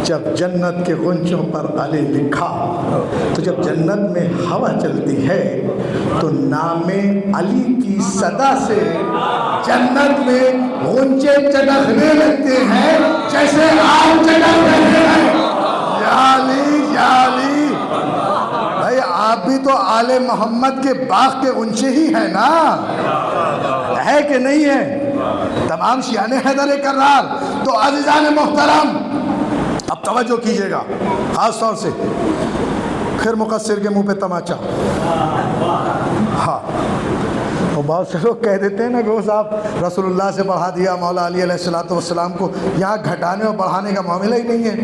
जब जन्नत के गुंजों पर अली लिखा, तो जब जन्नत में हवा चलती है तो नामे अली की सदा से जन्नत में गुंजे चटकने लगते हैं जैसे आम चटक रहे हैं। याली याली। भाई आप भी तो आले मोहम्मद के बाग के गुंजे ही हैं ना, है कि नहीं है? तमाम शियाने हैदर करार। तो अज़ीज़ान मोहतरम अब तवज्जो कीजिएगा, खास तौर से खैर मुकस्सिर के मुंह पे तमाचा। हाँ, तो बहुत से लोग कह देते हैं ना कि वो साहब रसूलुल्लाह से बढ़ा दिया मौला अली अलैहिस्सलाम को। यहाँ घटाने और बढ़ाने का मामला ही नहीं है।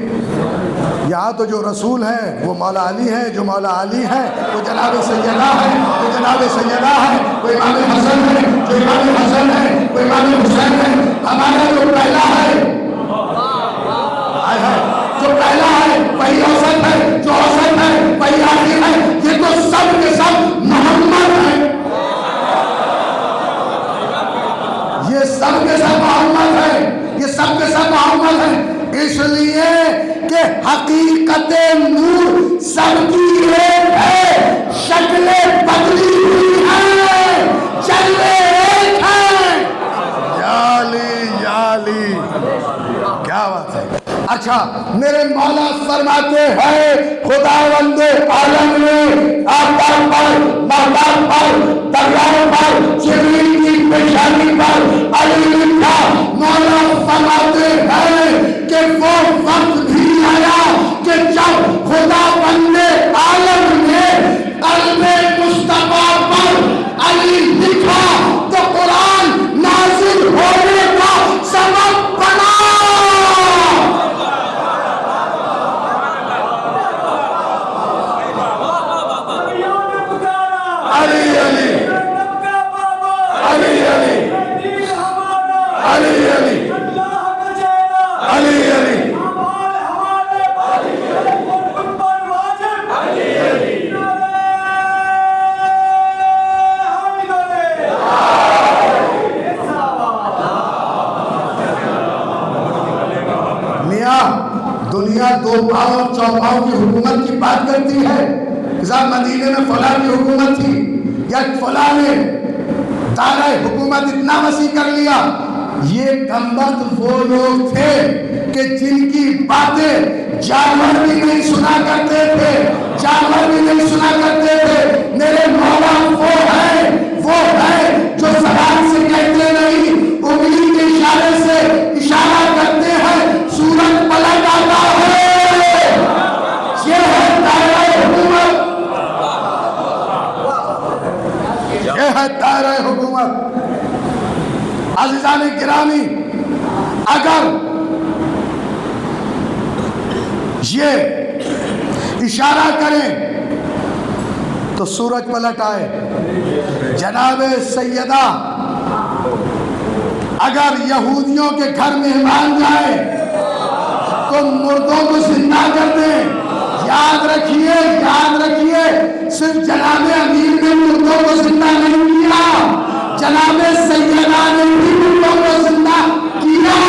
यहाँ तो जो रसूल हैं वो मौला अली हैं, जो मौला अली हैं वो जनाब सैयदा है, वो जनाब सैयदा है, वो इमाम हसन है, जो इमाम हसन है, वो इमाम हुसैन है। हमारा जो पहला है जो पहला है वही औसत है, जो औसत है वही आखिर है। ये तो सब के सब मोहम्मद है, ये सब के सब मोहम्मद है, ये सब के सब मोहम्मद है। इसलिए कि हकीकत नूर सबकी एक है, शक्लें बदली हुई हैं, चले एक हैं। याली याली, क्या बात है। अच्छा, मेरे मौला फरमाते हैं खुदावंदे आलम ने आफ्ताब पर, महताब पर, तकवा पर, जिब्रील की पेशानी पर अली लिखा। मौला फरमाते हैं कि वो वक्त भी आया कि जब खुदावंदे आलम ने कल्बे मुस्तफा पर अली लिखा तो कुरान नाज़िल होने का सबब बना। दुनिया दो पाँव और चौपाओं की हुकूमत की बात करती है। साहब मदीने में फला की हुकूमत थी या फला ने दायरा हुकूमत इतना वसी कर लिया। ये कमबख्त वो लोग थे कि जिनकी बातें जानवर भी नहीं सुना करते थे, जानवर भी नहीं सुना करते थे। मेरे मौला वो है जो ज़बान से कहते नहीं, उंगली के इशारे से इशारा करते हैं, सूरज पलट आता है। ये है दायरा हुकूमत, ये है दायरा हुकूमत। अज़ीज़ान गिरामी, अगर ये इशारा करें तो सूरज पलट आए। जनाबे सैयदा अगर यहूदियों के घर मेहमान जाए तो मुर्दों को जिंदा कर दें। याद रखिए, सिर्फ जनाबे अमीर ने मुर्दों को जिंदा नहीं किया, जनाबे सैयदा ने भी मुर्दों को जिंदा किया।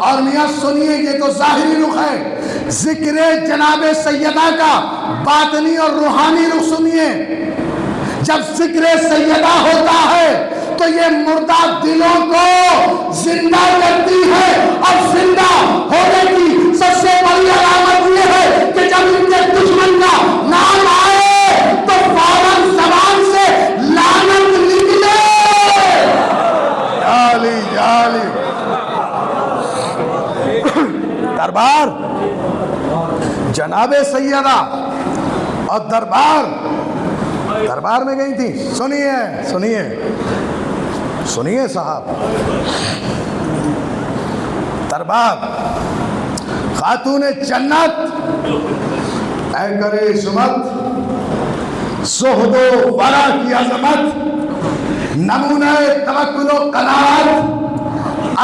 और मियां सुनिए, ये तो जाहिरी रुख है, जिक्र जनाबे सैयदा का बातनी और रूहानी रुख सुनिए। जब जिक्र सैयदा होता है तो ये मुर्दा दिलों को जिंदा करती है, और जिंदा होने की सबसे बड़ी अलामत ये है कि जब इनके दुश्मन का नाम आए तो फौरन ज़बान से लानत निकले। जाली जाली दरबार जनाबे सैयदा और दरबार में गई थी। सुनिए सुनिए सुनिए साहब, दरबार खातून जन्नत ऐ करे सुमत, ज़ुहदो वरा की अज़मत, नमूना तवक्कुल व क़नाअत,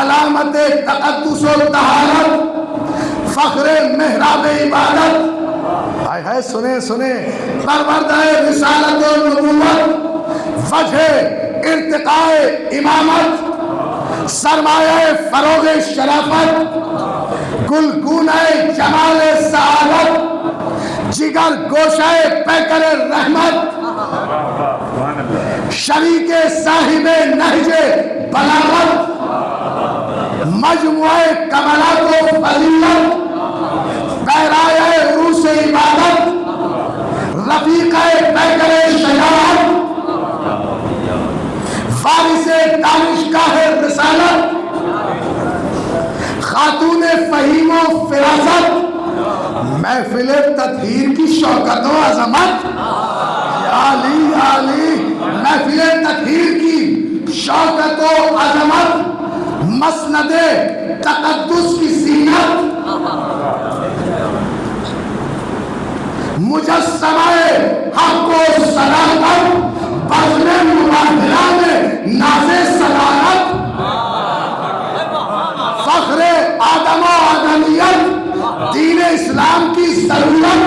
अलामत तक़द्दुस व तहारत, फ़ख्र मेहराब इबादत। हाय हाय सुने सुने, परवरदाए रिसालत व नबुव्वत, वजह इर्तिकाए इमामत, सरमाए फरोगे शराफत, गुलगुनाए जमाले सआदत, जिगर गोशाए पैकर रहमत, शरीके साहिबे नहजे बलागत, मजमुए कमलात व फजीलत, पैराए रूस इबादत, रफीकाए पैकर शजाअत, वारिसे दानिशगाह रिसालत, खातून फहीमो फिरासत, महफिल तत्हीर की शौकत व अज़मत। याली याली महफिल तत्हीर की शौकत व अज़मत, मसनदे तक़द्दुस की ज़ीनत, मुजस्समाए हक़ व सदाक़त, बज़्म मुबादला में नाज़े सदाक़त, फ़ख्र आदम व आदमियत, दीन इस्लाम की ज़रूरत,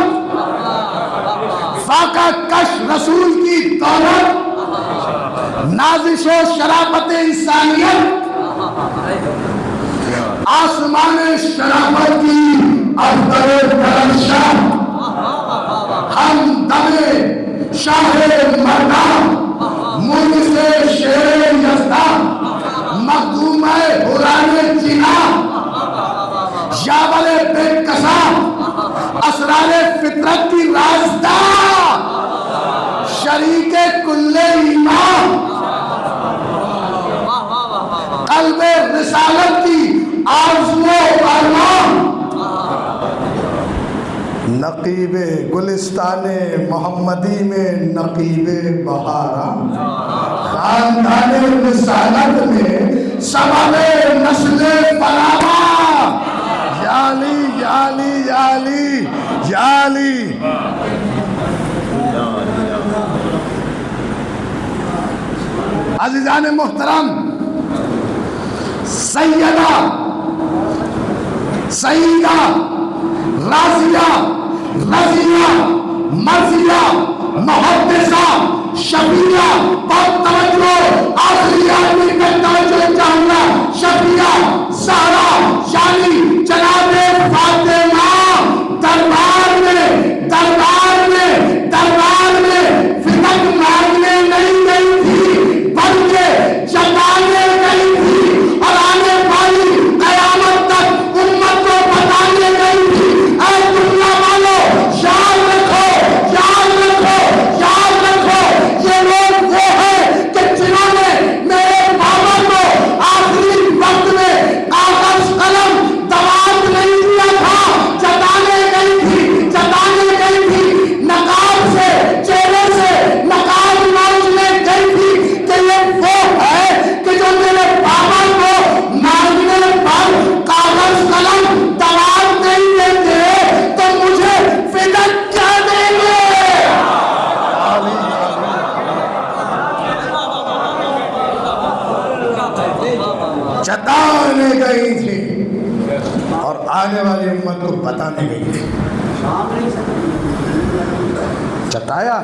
फाका कश रसूल की दौलत, नाज़िश व शराफत इंसानियत, आसमान शराफत की अफ़दल करमशाह, हम दमे शाहे मर्दा, मुझ से शेर यज़दा, मखदूम है हुराने जिना, यावले बेकसा, असरारे फितरत की राज़दा, शरीके कुल्ले ईमान, क़ल्बे रिसालत की आरज़ू अरमान, नकीबे गुलिस्ताने मोहम्मदी में नकीबे बहारा, खानदाने रिसालत में सबबे नस्ले फरावा। याली याली याली याली अज़ीज़ान मोहतरम, सैयदा सईदा राज़िया रज़िया मर्ज़िया मुहद्दिसा शफिया, बहुत तवज्जो, आखिरी आदमी पे तवज्जो चाहूंगा, शफिया ज़हरा यानी जनाबे फातिमा दरबार में फितक मांगने नहीं गई थी, बल्कि जताने गई थी, और आने वाली क़यामत तक उम्मत को बताने गई थी। ऐ दुनिया वालों, याद रखो याद रखो याद रखो, ये लोग वो हैं कि जिन्होंने मेरे बाबा को आखिरी वक्त में कागज कलम दवात नहीं दिया था, जताने गई थी नकाब से, चेहरे से नकाब नोचने गई थी कि ये वो है कि जो मेरे बाबा को मांगने पर कागज कलम दवात नहीं देते तो मुझे फिदक क्या देंगे। जताने गई थी और आने वाली उम्मत को बताने गई थी। जताया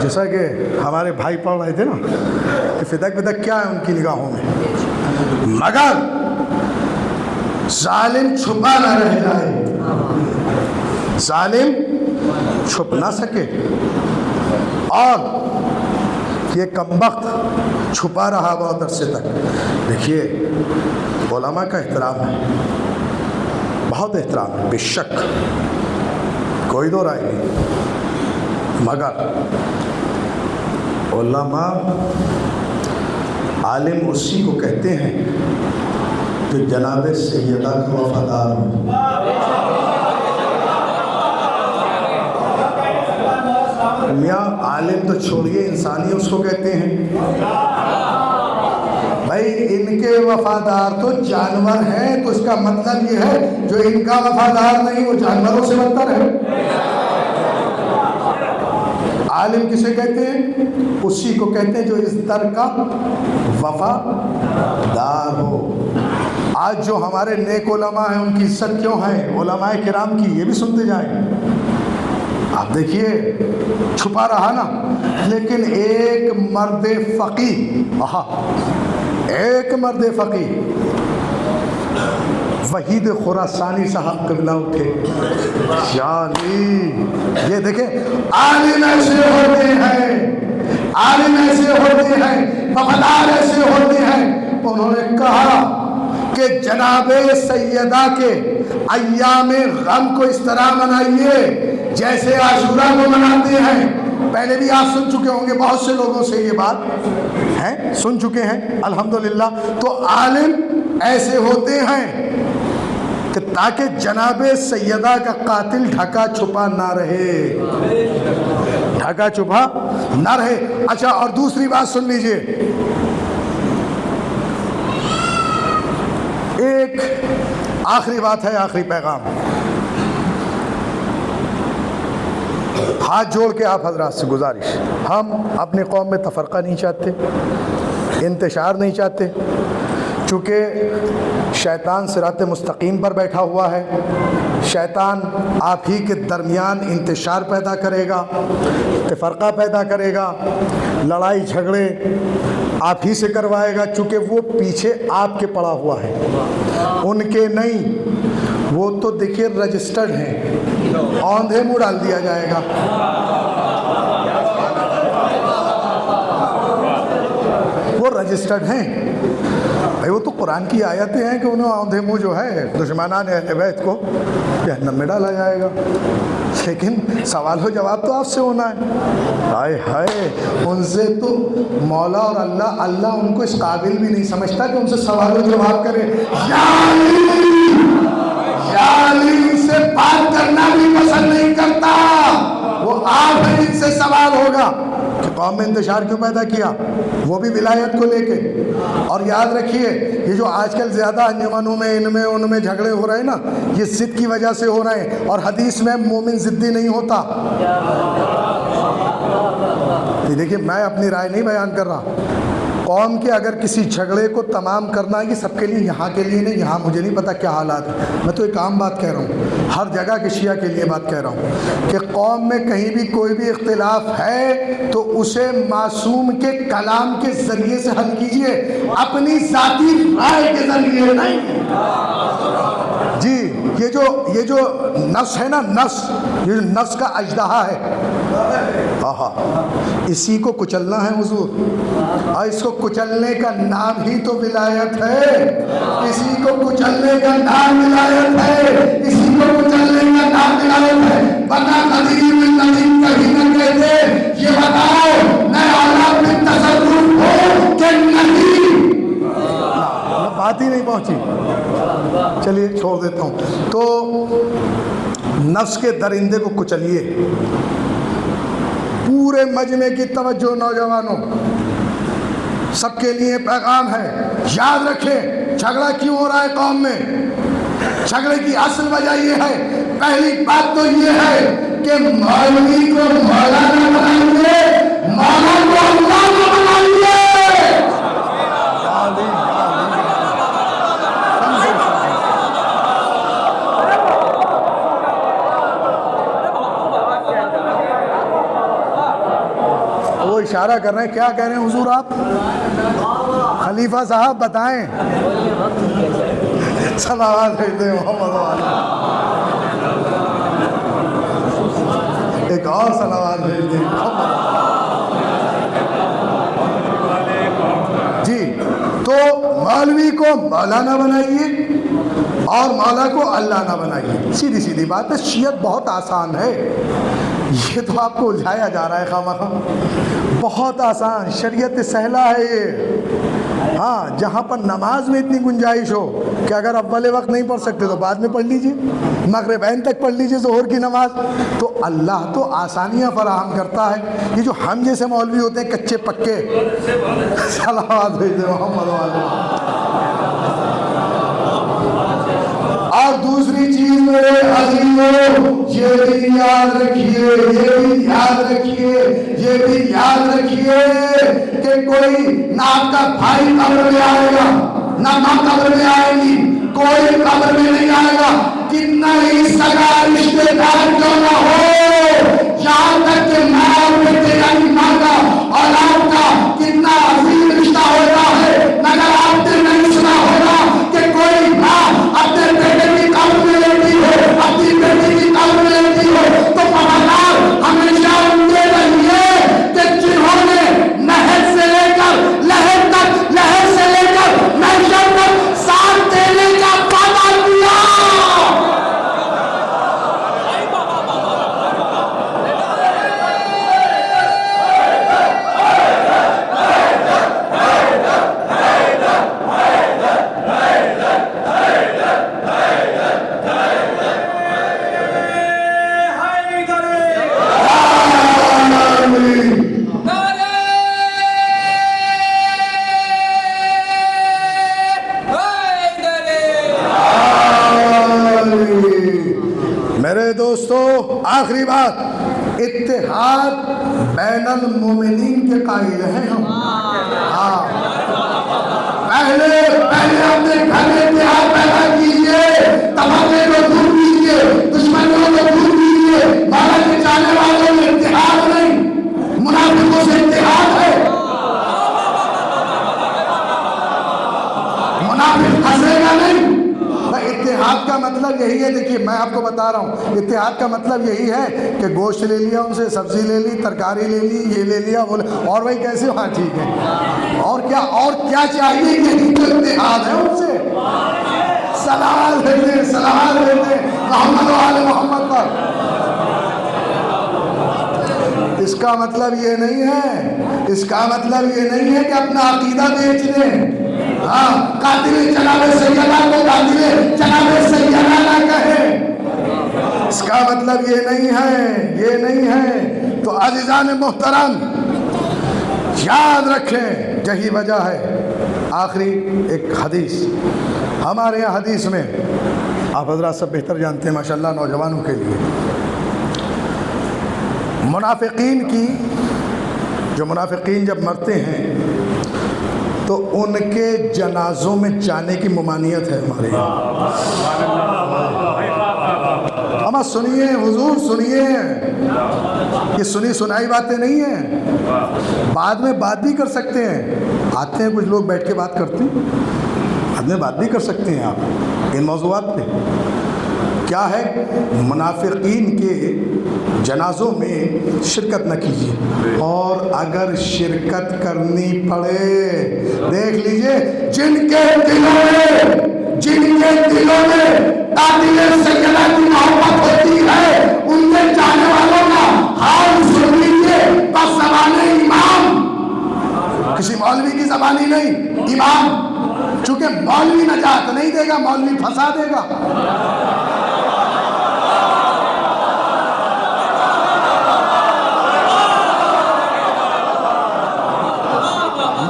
जैसा कि हमारे भाई पढ़ रहे थे ना कि फिदक विदक क्या है उनकी निगाहों में, मगर जालिम छुपा ना रह जाए, जालिम छुप ना सके और ये कमबख्त छुपा रहा बहुत अरसे तक। देखिए उलमा का एहतराम है, बहुत एहतराम है, बेशक कोई दो राय नहीं, मगर उलमा आलिम उसी को कहते हैं जो जनाब सैयदा का वफादार हो। मियाँ आलिम तो छोड़िए, इंसानी उसको कहते हैं। भाई इनके वफादार तो जानवर हैं, तो इसका मतलब ये है जो इनका वफादार नहीं वो जानवरों से बदतर है। आलिम किसे कहते हैं? उसी को कहते हैं जो इस दर का वफादार हो। आज जो हमारे नेक उलमा हैं उनकी इज्जत क्यों है उलमाए किराम की, ये भी सुनते जाएं। आप देखिए छुपा रहा ना, लेकिन एक मर्द फ़कीह, एक मर्द फ़कीह वहीद खुरासानी साहब क़िबला उठे, ये देखें आलिम ऐसे होते हैं, आलिम ऐसे होते हैं, वफादार ऐसे होते हैं। उन्होंने कहा कि जनाबे सैयदा के अय्यामे गम को इस तरह मनाइए जैसे आशूरा को मनाते हैं। पहले भी आप सुन चुके होंगे, बहुत से लोगों से ये बात है, सुन चुके हैं अल्हम्दुलिल्लाह। तो आलिम ऐसे होते हैं कि ताकि जनाबे सैयदा का कातिल ढका छुपा ना रहे, ढका छुपा ना रहे। अच्छा, और दूसरी बात सुन लीजिए, एक आखिरी बात है, आखिरी पैगाम, हाथ जोड़ के आप हजरात से गुजारिश, हम अपने कौम में तफरका नहीं चाहते, इंतशार नहीं चाहते, चूँकि शैतान सिरात मुस्तकीम पर बैठा हुआ है। शैतान आप ही के दरमियान इंतशार पैदा करेगा, तफरका पैदा करेगा, लड़ाई झगड़े आप ही से करवाएगा, चूँकि वो पीछे आपके पड़ा हुआ है, उनके नहीं। वो तो देखिए रजिस्टर्ड हैं, औंधे मुँह डाल दिया जाएगा। वो रजिस्टर्ड हैं भाई, वो तो कुरान की आयतें हैं कि उन्हें औंधे मुँह जो है दुश्मनान अहले बैत को जहन्नम में डाला जाएगा। लेकिन सवाल हो जवाब तो आपसे होना है। हाय हाय, उनसे तो मौला और अल्लाह, अल्लाह उनको इस काबिल भी नहीं समझता कि उनसे सवाल जवाब करे। से बात करना भी पसंद नहीं करता। वो आप हैं जिनसे सवाल होगा कि कौम में इंतशार क्यों पैदा किया, वो भी विलायत को लेके। और याद रखिए, ये जो आजकल ज़्यादा अंजुमनों में इनमें उनमें झगड़े हो रहे हैं ना, ये ज़िद की वजह से हो रहे हैं। और हदीस में मोमिन ज़िद्दी नहीं होता। देखिए, मैं अपनी राय नहीं बयान कर रहा। कौम के अगर किसी झगड़े को तमाम करना है, ये सबके लिए, यहाँ के लिए नहीं, यहाँ मुझे नहीं पता क्या हालात है, मैं तो एक आम बात कह रहा हूँ, हर जगह के शिया के लिए बात कह रहा हूँ कि कौम में कहीं भी कोई भी इख्तिलाफ है तो उसे मासूम के कलाम के ज़रिए से हल कीजिए, अपनी ज़ाती राय के ज़रिए नहीं। जी, ये जो नफ्स है ना, नफ्स, ये जो नफ्स का अजदहा है, इसी को कुचलना है हुजूर। और इसको कुचलने का नाम ही तो विलायत है, इसी को कुचलने का नाम विलायत है, इसी को कुचलने का नाम विलायत है। वरना नदीम में नदीम कहीं न कहते, ये बताओ नए औलाद में तसर्रुफ हो कि नहीं, बात ही नहीं पहुंची। चलिए छोड़ देता हूँ। तो नफ्स के दरिंदे को कुचलिए। पूरे मजमे की तवज्जो नौजवानों, सबके लिए पैगाम है, याद रखें झगड़ा क्यों हो रहा है कौम में। झगड़े की असल वजह यह है, पहली बात तो यह है कि मौलवी को मौलाना बनाइए, मौला को अल्लाह बनाइए। इशारा कर रहे हैं, क्या कह रहे हैं हुजूर आप? खलीफा साहब बताएं। सलावत भेजते हैं मोहम्मद वाले। एक और सलावत भेज दें जी। तो मौलवी को मौलाना बनाइए और मौला को अल्लाह ना बनाइए। सीधी सीधी बात है। शियत बहुत आसान है, ये तो आपको उलझाया जा रहा है खामखा। बहुत आसान, शरीयत सहला है ये। हाँ, जहाँ पर नमाज में इतनी गुंजाइश हो कि अगर अव्वल वक्त नहीं पढ़ सकते तो बाद में पढ़ लीजिए, मगरिबैन तक पढ़ लीजिए ज़ोहर की नमाज, तो अल्लाह तो आसानियाँ फराहम करता है। ये जो हम जैसे मौलवी होते हैं कच्चे पक्के, सलावत भेज दे मोहम्मद वाले। और दूसरी चीज मेरे अजीजों, ये भी याद रखिए, ये भी याद रखिए, ये भी याद रखिए कि कोई ना आपका भाई कब्र में आएगा ना माँ कब्र में आएगी, कोई कब्र में नहीं आएगा। कितना ही सगा रिश्तेदार क्यों ना हो, यहाँ तक कि माँ और बेटे यानी माँ का और आपका कितना अजीम रिश्ता होता है, मगर आपने नहीं सुना होगा कि कोई माँ अपने बेटे की कब्र में लेती हो, अपनी बेटी की कब्र में लेती हो, तो खबरदार हमेशा उनके रहिए कि जिन्होंने नहर से लेकर लहर तक, लहर से लेकर महशर तक साथ देने का वादा किया। मेरे दोस्तों, आखिरी बात, इत्तेहाद बैनल मोमिनीन के कायल हैं हम। हाँ, पहले अपने घर में इत्तेहाद पैदा कीजिए, तबादले को दूर कीजिए, दुश्मनियों को दूर कीजिए। बाहर के जाने वालों में इत्तेहाद नहीं, मुनाफिकों से इत्तेहाद है। मुनाफिक हंसेगा नहीं। इत्तेहाद का मतलब यही है, देखिए मैं आपको बता रहा हूँ, इत्तेहाद का मतलब यही है कि गोश्त ले लिया उनसे, सब्जी ले ली, तरकारी ले ली, ये ले लिया, बोले और भाई कैसे हो? हाँ ठीक है। और क्या चाहिए? यही तो इत्तेहाद है उनसे। सलाम देते मोहम्मद वाले मोहम्मद पर। इसका मतलब ये नहीं है, इसका मतलब ये नहीं है कि अपना अकीदा बेच दें। हाँ, कातिल जनाबे सैयदा को कातिल जनाबे सैयदा ना कहे, इसका मतलब ये नहीं है, ये नहीं है। तो अज़ीज़ान मोहतरम याद रखें, यही वजह है। आखिरी एक हदीस, हमारे यहाँ हदीस में आप हज़रात सब बेहतर जानते हैं माशाल्लाह, नौजवानों के लिए मुनाफिकीन की, जो मुनाफिकीन जब मरते हैं तो उनके जनाजों में जाने की ममानियत है हमारे यहाँ। हम सुनिए हुजूर, सुनिए, ये सुनी सुनाई बातें नहीं हैं, बाद में बात भी कर सकते हैं। आते हैं कुछ लोग बैठ के बात करते हैं, बाद में बात भी कर सकते हैं आप इन मौज़ूआत पे। क्या है? मुनाफिकीन के जनाजों में शिरकत न कीजिए, और अगर शिरकत करनी पड़े, देख लीजिए जिनके दिलों में कातिल सैयदा की मोहब्बत होती है, उनके जाने वालों का हाल सुन लीजिए। बस ज़बाने इमाम, किसी मौलवी की ज़बानी नहीं, इमाम। चूंकि मौलवी नजात नहीं देगा, मौलवी फंसा देगा।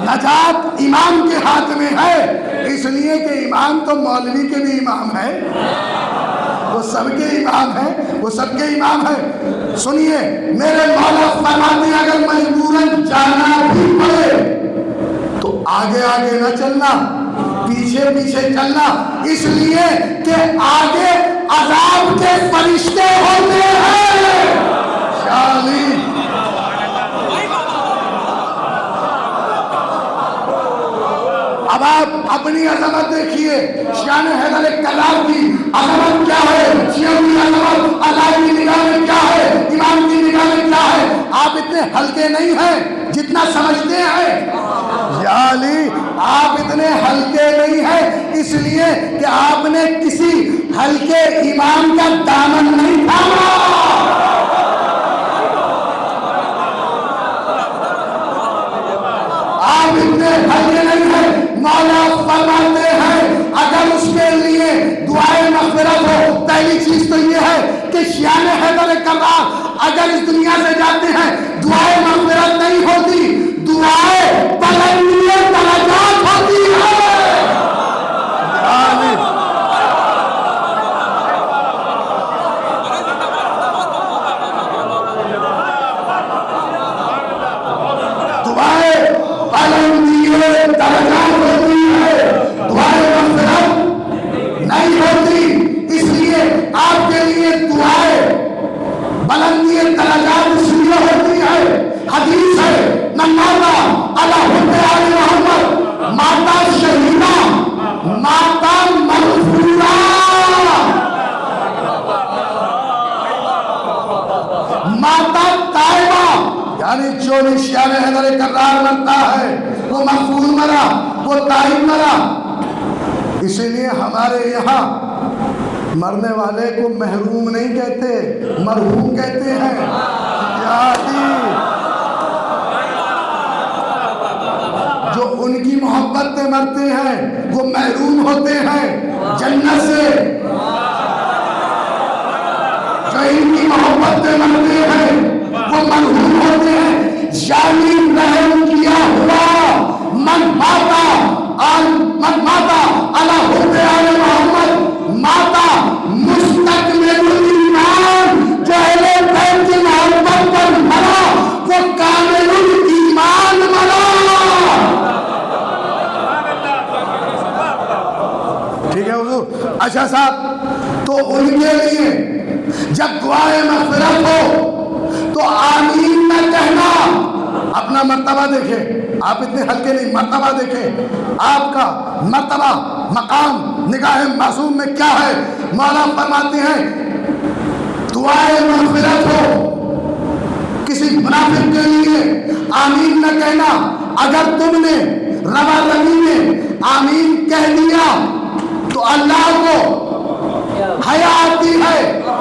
नजात इमाम के हाथ में है, इसलिए कि इमाम तो मौलवी के भी इमाम है, वो सबके इमाम है, वो सबके इमाम है। सुनिए, मेरे मौला फरमाते हैं अगर मजबूरन जाना भी पड़े तो आगे आगे न चलना, पीछे पीछे चलना, इसलिए कि आगे अज़ाब के फरिश्ते होते हैं। शाली आप अपनी अजमत देखिए, शान हैदर कर्रार की अजमत क्या है, शियों की अजमत अल्लाह की निगाह में क्या है, इमाम की निगाह में क्या है। आप इतने हल्के नहीं हैं जितना समझते हैं। या अली, आप इतने हल्के नहीं हैं इसलिए कि आपने किसी हल्के इमाम का दामन नहीं थामा। आप इतने हल्के नहीं हैं। मौला फरमाते हैं अगर उसके लिए दुआए मग़फ़िरत हो, पहली चीज तो ये है कि शान हैदर कर्रार अगर इस दुनिया से जाते हैं दुआए मग़फ़िरत नहीं होती, दुआए बुलंदी दरजात होती है। जो भी शान हैदर कर्रार मरता है वो मक़बूल मरा, वो ताइब मरा। इसीलिए हमारे यहाँ मरने वाले को महरूम नहीं कहते, मरहूम कहते हैं। जो उनकी मोहब्बत से मरते हैं वो महरूम होते हैं जन्नत से, जो इनकी मोहब्बत से मरते हैं वो मरहूम होते हैं। जालिम रहम किया हुआ मन माता अला हुद्दे आले मोहम्मद माता मुस्तकमिलुल ईमान, जो अहले बैत की मोहब्बत पर मरा वो कामिलुल ईमान मरा। ठीक है हुजूर। अच्छा साहब, तो उनके लिए जब दुआए मग़फ़िरत हो तो आमीन न कहना। अपना मर्तबा देखें, आप इतने हल्के नहीं, मर्तबा देखें आपका मर्तबा मकाम निगाह मासूम में क्या है। मौला फरमाते हैं दुआए मग़फ़िरत हो किसी मुनाफिक के लिए आमीन न कहना। अगर तुमने रवा रवी में आमीन कह दिया तो अल्लाह को हया आती है,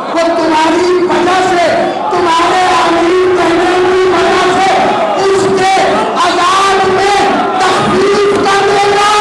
वो तुम्हारी वजह से, तुम्हारे आमीन कहने की वजह से उसके अज़ाब में तख़फ़ीफ़ कर देगा।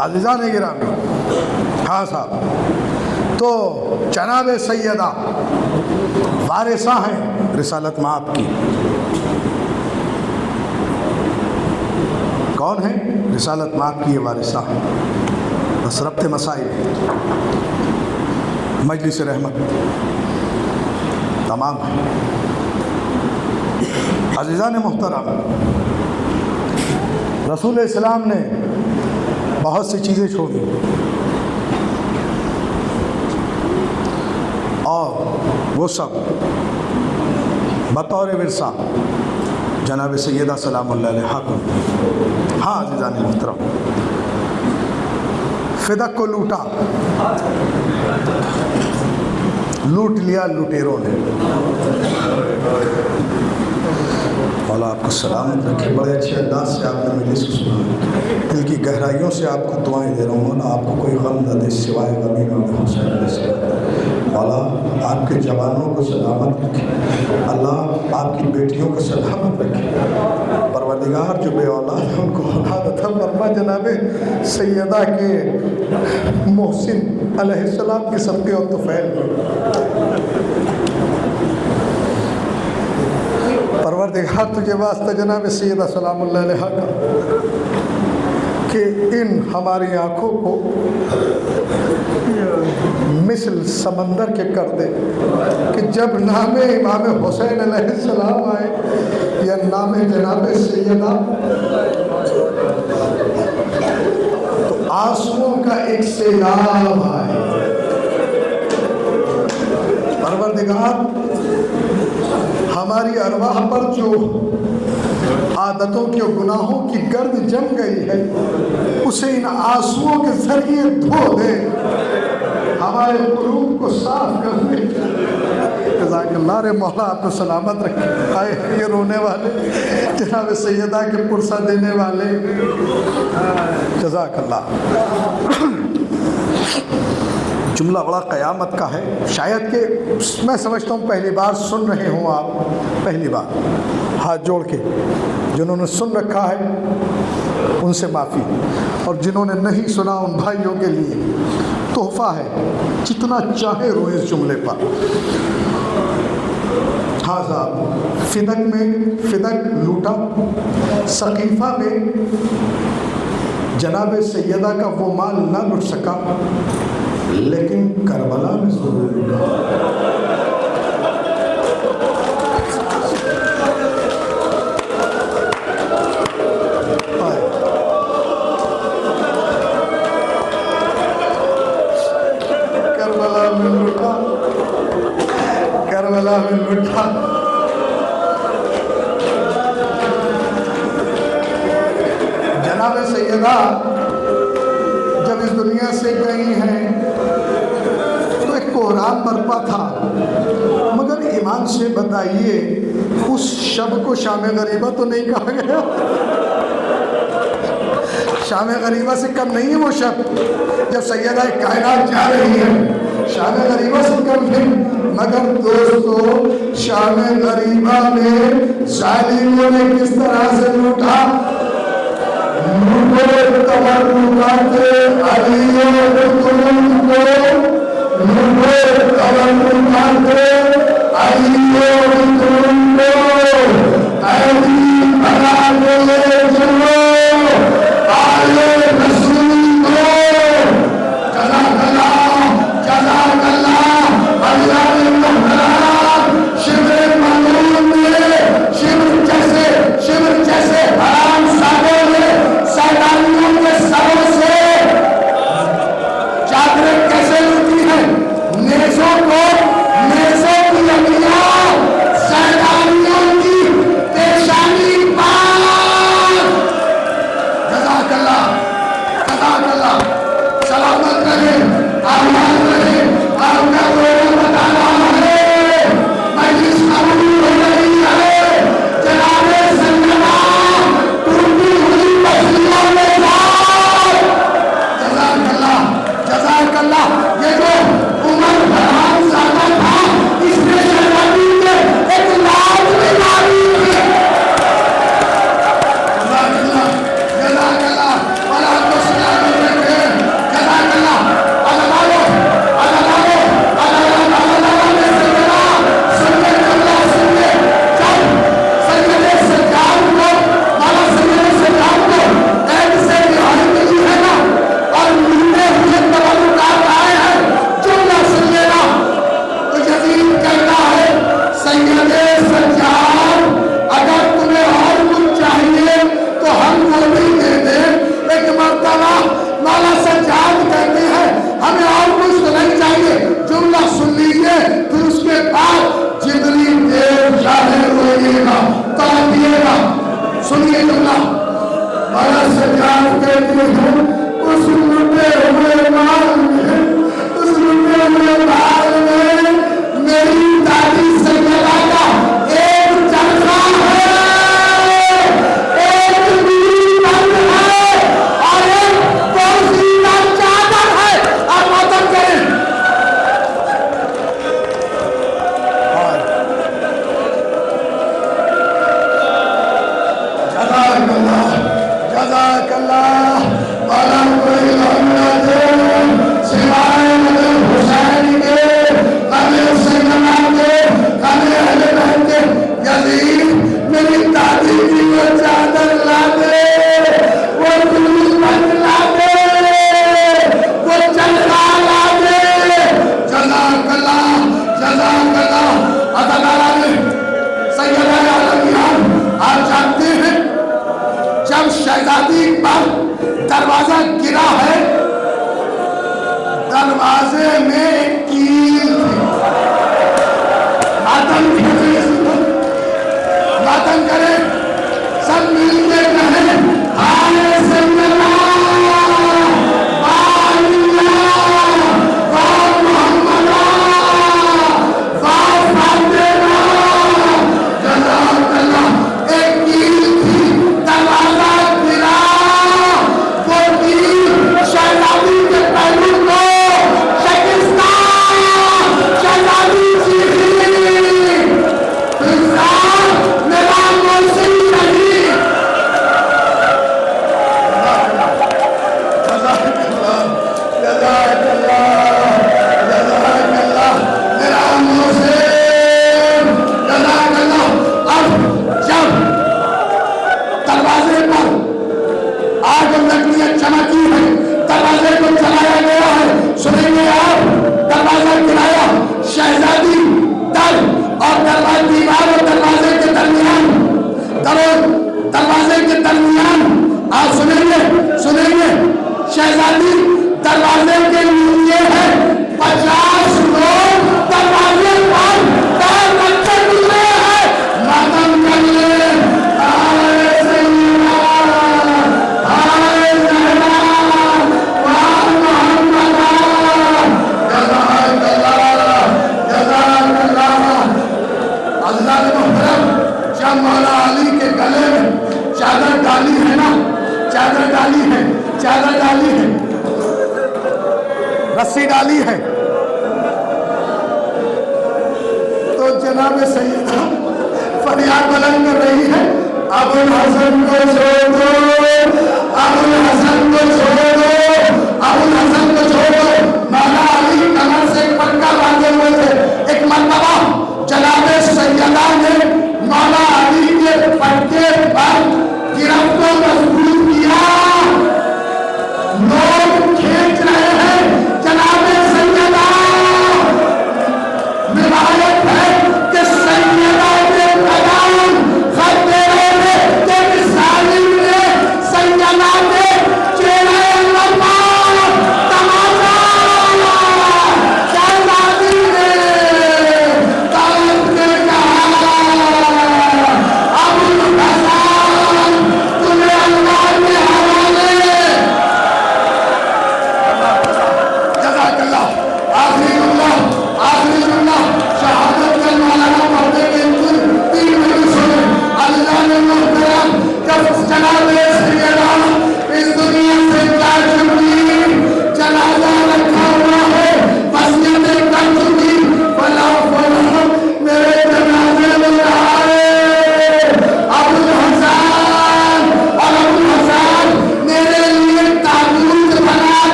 अज़ीज़ान गिरामी, हाँ साहब, तो जनाब सैयदा वारिसा हैं रिसालत माब की। कौन है? रिसालत माब की ये वारिसा है। बस रब्त मसाइल मजलिस रहमत तमाम है। अज़ीज़ान मुहतरम, रसूल इस्लाम ने बहुत सी चीज़ें छोड़ी और वो सब बतौर विरसा जनाब सैयदा सलामुल्लाह अलैहा को। हाँ अज़ीज़ान मुहतरम, फ़िदक को लूटा, लूट लिया लुटेरों ने। मौला आपको सलामत रखे। बड़े अच्छे अंदाज से आपने मजलिस को सुना। दिल की गहराइयों से आपको दुआएं दे रहा हूँ मौला, आपको कोई गम न दे सिवाय गम इमाम हुसैन से। मौला आपके जवानों को सलामत रखे, अल्लाह आपकी बेटियों को सलामत रखे। परवरदिगार जो बे औलाद है उनको औलाद अता फरमा। जनाबे सैयदा के मोहसिन अलैहिस्सलाम के सबके और तुफैल परवरदिगार तुझे वास्ता जनाब सैयदा सलामुल्लाह अलैहा का कि इन हमारी आँखों को मिसल समंदर के कर दे कि जब नामे इमाम हुसैन अलैहिस्सलाम आए या नामे जनाब सैयदा तो आंसुओं का एक सैलाब आए। परवरदिगार हमारी अरवाह पर जो आदतों के गुनाहों की गर्द जम गई है उसे इन आंसुओं के जरिए धो दे, हमारे कुलूब को साफ कर दे। जज़ाकल्लाह रे मौला आपको सलामत रखे। आए ये रोने वाले जनाब सैयदा के पुरसा देने वाले, जज़ाकल्लाह। जुमला बड़ा क़यामत का है, शायद कि मैं समझता हूँ पहली बार सुन रहे हों आप, पहली बार हाथ जोड़ के जिन्होंने सुन रखा है उनसे माफ़ी, और जिन्होंने नहीं सुना उन भाइयों के लिए तोहफ़ा है, जितना चाहे रो इस जुमले पर। हाँ साहब, फिदक में फिदक लूटा, सकीफ़ा में जनाब सैयदा का वो माल ना लुट सका, लेकिन करबला में ज़रूर लूटा। करबला में लूटा। जनाब सैयदा जब इस दुनिया से गई हैं तो एक कोहराम बरपा था, मगर ईमान से बताइए उस शब को शाम गरीबा तो नहीं कहा गया। शाम गरीबा से कम नहीं है वो शब जब सैयदा कायनात जा रही है, शाम गरीबा से कम नहीं। मगर दोस्तों शाम गरीबा में जालिमों ने किस तरह से लूटा, नेज़ों को नेज़ दरवाजा गिराया, शहजादी दर और दरवाजे दीवार और दरवाजे के दरमियान, दरवाजे के दरमियान आप सुनेंगे, शहजादी दरवाजे के नीचे है, 50 लोग दरवाजे पर पैर रखे हुए हैं, मातम कर ले, आए सैयदा, आए ज़हरा, वाह मोहम्मद, जज़ाकल्लाह। अल्लाह के मुहतरम, जब मौला अली के गले में चादर डाली है ना, चादर डाली है, रस्सी डाली है, तो जनाब सैयदा फरियाद बुलंद कर रही है, अबुल हसन को छोड़ दो, अबुल हसन को छोड़